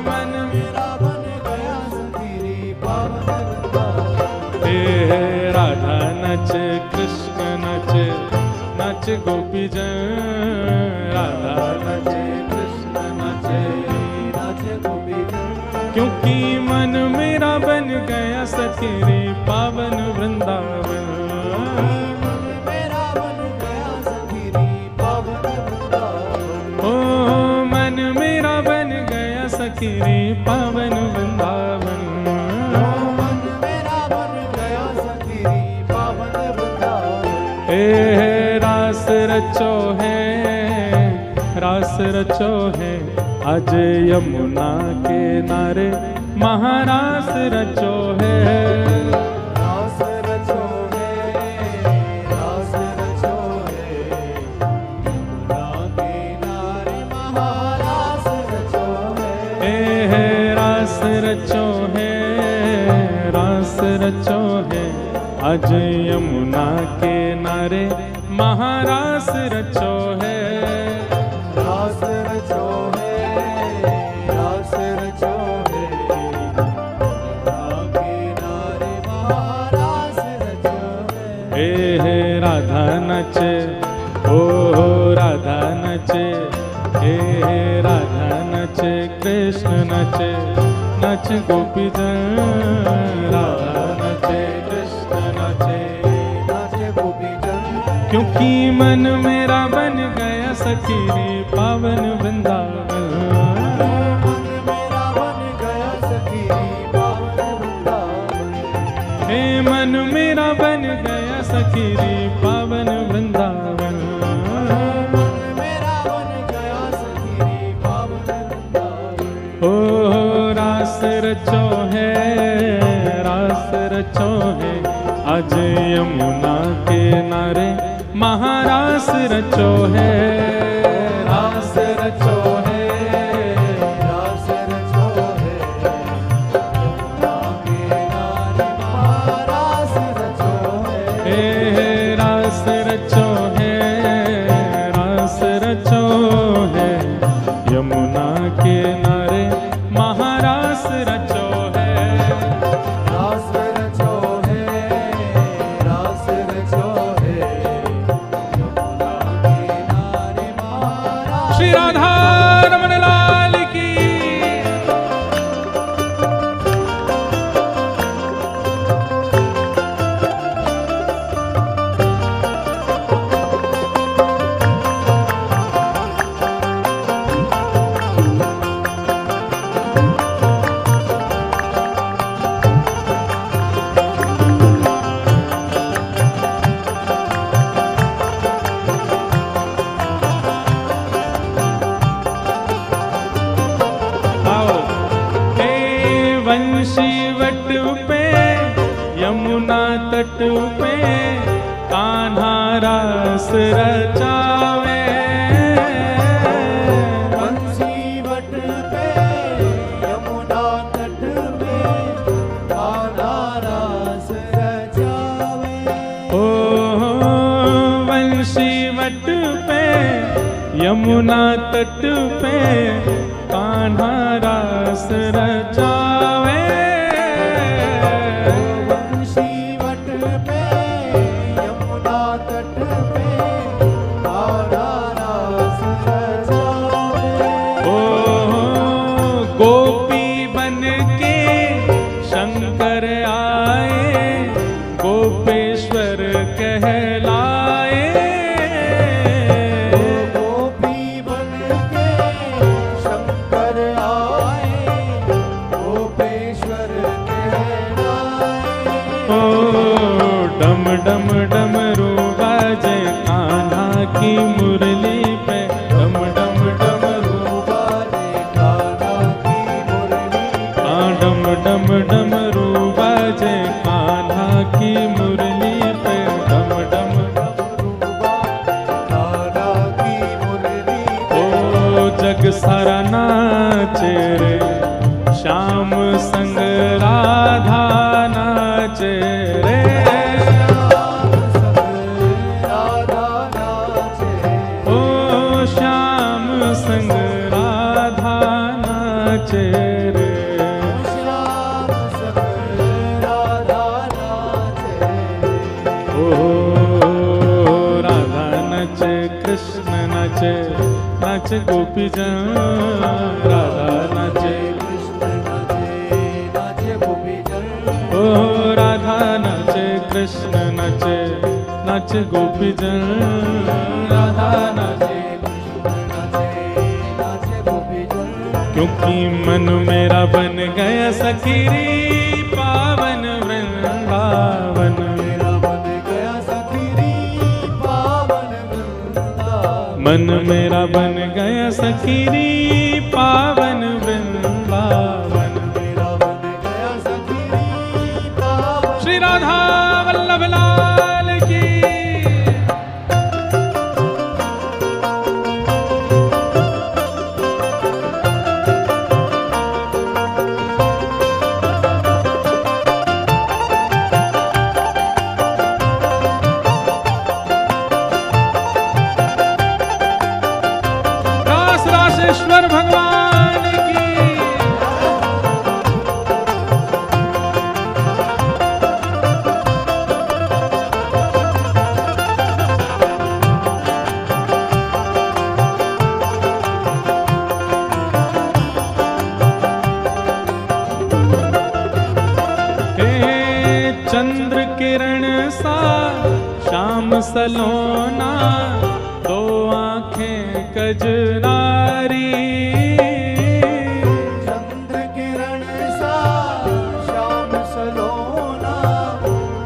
मन मेरा बन गया सखी रे पावन वृंदावन। हे राधा नाचे, कृष्ण नाचे, नाचे गोपी जन। राधा नाचे, कृष्ण नाचे, नाचे गोपी जन। क्योंकि मन मेरा बन गया सखी रे पावन वृंदावन। सखी रे पावन वृंदावन। मन मेरा बन गया सखी रे पावन वृंदावन। हे रास रचो है, रास रचो है, आज यमुना के नारे महारास रचो है। रास रचो है, रास रचो है, यमुना के नारे महारास रचो है। रास रचो है, रास रचो है, आज यमुना के नारे महारास रचो है। रास रचो है, रास रचो है, यमुना के नारे महारास रचो है। हे राधा नचे, ओ राधा नचे, हे राधा नचे, कृष्ण नचे, नच गोपी जन। राधा नचे, कृष्ण नचे, नाचे गोपी जन। क्योंकि मन मेरा बन गया सखी रे पावन वृंदावन। मन मेरा बन गया सखी रे पावन वृंदावन। हे मन मेरा बन गया सखी रे पावन वृंदावन। ओ रास रचो है, रास रचो है, आज यमुना के नारे महारास रचो है। रास रचो है, रास रचो है, यमुना के नारे महारास रचो है। रास रचो है, रास रचो है, यमुना के नारे महारास रचो है। रास रचो है, रास रचो है, यमुना के नारे महारास। श्री राधा रमन लाल की। तट पे कान्हा रास रचावे। बंसी वट पे यमुना तट पे कान्हा रास रचावे। ओ वंशी वट पे यमुना तट पे कान्हा रास रचावे। बंसी वट पे यमुना तट पे कान्हा रास रचावे। ओ गोपी बन के शंकर आए गोपेश्वर कहलाए। गोपी बन के शंकर आए गोपेश्वर कहलाए। ओ डम डम डमरू बाजे कान्हा की मुरली पे। डम डम डमरू बाजे कान्हा की मुरली डम डम डमरू बाजे कान्हा की मुरली पे। डम डम कान्हा की मुरली ओ जग सारा नाचे रे श्याम संग राधा नाचे रे। राधा नाचे। ओ श्याम संग राधा नाचे रे। श्याम संग राधा नाचे। ओ राधा नाचे कृष्ण नाचे नाचे गोपी जन। राधा नाचे कृष्ण नाचे नाचे गोपी जन। ओ राधा नाचे कृष्ण नाचे नाचे गोपी जन। राधा नाचे नाचे गोपी जन। क्योंकि मन मेरा बन गया सखीरी पावन वृंदावन। मेरा बन गया सखीरी पावन वृंदावन। मन मेरा बन गया सखीरी पावन वृंदावन। मेरा बन गया सखीरी पावन। श्री राधा वल्लभ लाल की। रास रासेश्वर भगवान की। हे चंद्र किरण सा श्याम सलोना दो आंखें कजरारी। चंद्र किरण सा श्याम सलोना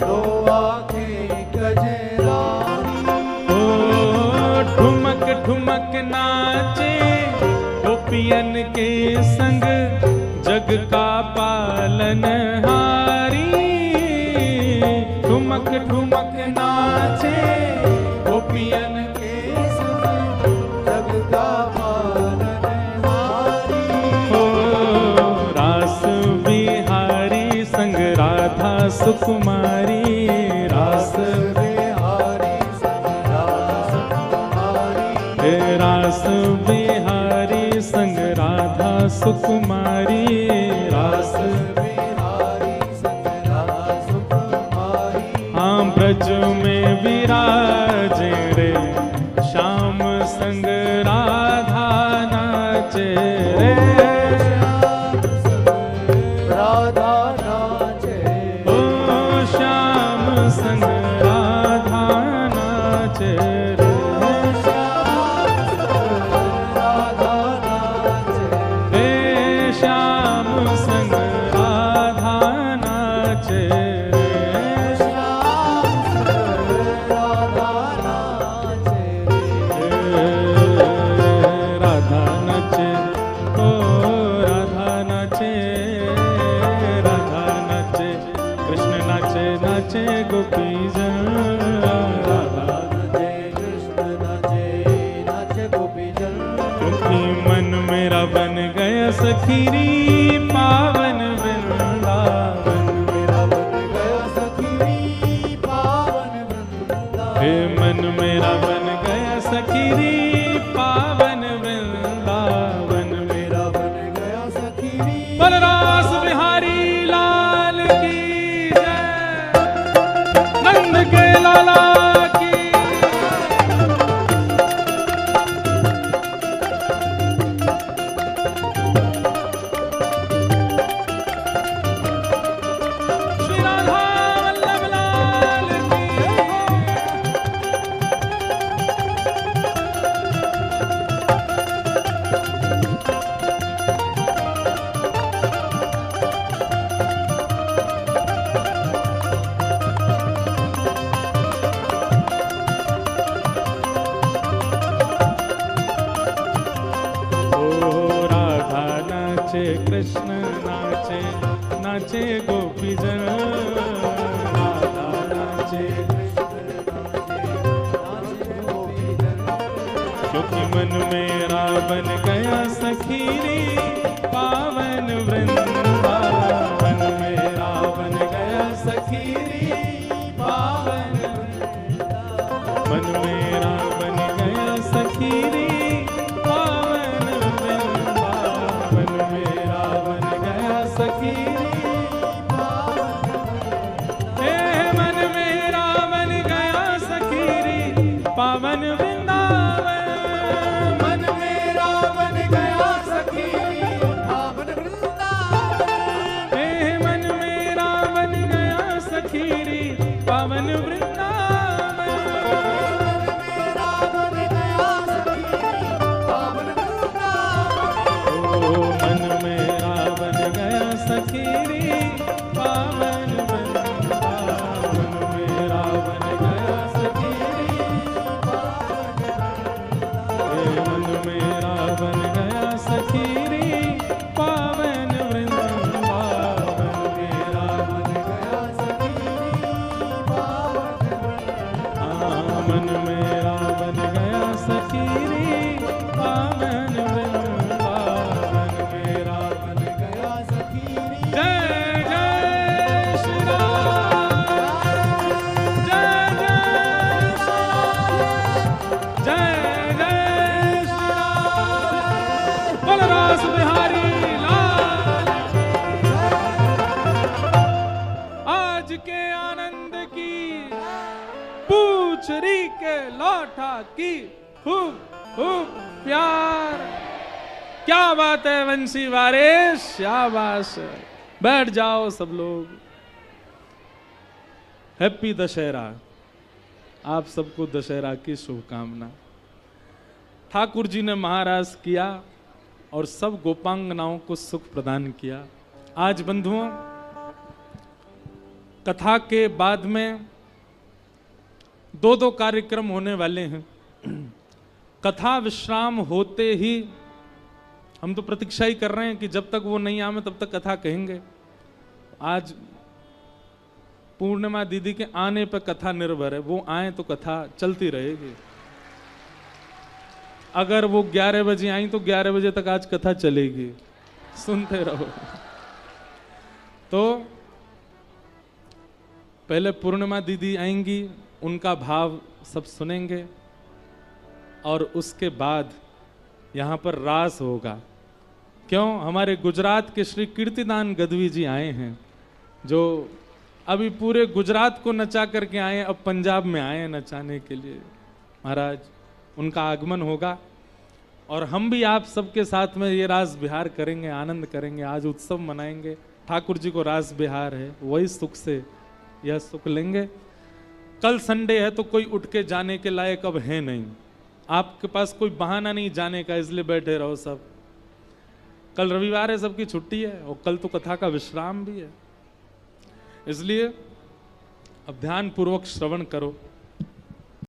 दो आंखें कजरारी। ओ ठुमक ठुमक नाचे गोपियन के संग जग का पालनहारी। ठुमक ठुमक नाचे गोपियन के संग जग का पालनहारी। ओ रास बिहारी संग राधा सुकुमारी। रास बिहारी संग राधा सुकुमारी। हे रास बिहारी संग राधा सुकुमारी। रास बिहारी संग राधा सुकुमारी। हाँ ब्रज में विराजे रे श्याम संग राधा नाचे रे। श्याम संग राधा नाचे। ओ श्याम संग राधा नाचे रे। श्याम संग राधा नाचे। हे श्याम संग राधा नाचे रे। श्याम संग राधा नाचे। राधा नाचे ओ राधा नाचे। राधा नाचे कृष्ण नाचे नाचे गोपी सखीरी पावन वृंदावन, मेरा बन गया सखीरी पावन वृंदावन, हे मन मेरा बन गया सखीरी पावन वृंदावन, मेरा बन गया सखीरी बलरास बिहारी लाल की जय, नंद के लाला की। श्री राधा वल्लभ लाल की। राधा नाचे कृष्ण नाचे, नाचे गोपीजन, राधा नाचे क्योंकि मन मेरा बन गया सखीरी पावन वृंदावन, मेरा बन गया सखीरी पावन वृंदावन, मन मेरा बन गया सखीरी पावन वृंदावन, मेरा बन गया सखीरी पावन, हे मन मेरा बन गया सखीरी पावन वृंदावन, मन मेरा बन गया सखीरी पावन वृंदावन, हे मन मेरा बन गया सखीरी पावन वृंदावन, मेरा बन गया सखीरी पावन वृंदावन, ओ मन मेरा बन गया सखीरी पावन वृंदावन, मेरा बन गया सखीरी हे मन मेरा बन गया सखीरी पावन वृंदावन, मेरा बन गया मन मेरा बन गया सखीरी पावन वृंदावन, मेरा बन गया सखीरी जय जय श्री राम, जय जय श्री राम, जय जय श्री राम, बलरास बिहारी लाल। आज के आनंद की पूछरी के लौटा की खूब खूब प्यार। क्या बात है वंशी वारिस, शाबाश। बैठ जाओ सब लोग। हैप्पी दशहरा, आप सबको दशहरा की शुभकामना। ठाकुर जी ने महाराज किया और सब गोपांगनाओं को सुख प्रदान किया। आज बंधुओं, कथा के बाद में दो कार्यक्रम होने वाले हैं। कथा विश्राम होते ही हम तो प्रतीक्षा ही कर रहे हैं कि जब तक वो नहीं आवे तब तक कथा कहेंगे। आज पूर्णिमा दीदी के आने पर कथा निर्भर है, वो आए तो कथा चलती रहेगी। अगर वो 11 बजे आई तो 11 बजे तक आज कथा चलेगी, सुनते रहो। तो पहले पूर्णिमा दीदी आएंगी, उनका भाव सब सुनेंगे और उसके बाद यहाँ पर रास होगा। क्यों? हमारे गुजरात के श्री कीर्तिदान गदवी जी आए हैं, जो अभी पूरे गुजरात को नचा करके आए, अब पंजाब में आए हैं नचाने के लिए। महाराज, उनका आगमन होगा और हम भी आप सबके साथ में ये रास बिहार करेंगे, आनंद करेंगे। आज उत्सव मनाएंगे। ठाकुर जी को रास बिहार है, वही सुख से यह सुख लेंगे। कल संडे है तो कोई उठ के जाने के लायक अब है नहीं, आपके पास कोई बहाना नहीं जाने का, इसलिए बैठे रहो सब। कल रविवार है, सबकी छुट्टी है और कल तो कथा का विश्राम भी है, इसलिए अब ध्यान पूर्वक श्रवण करो।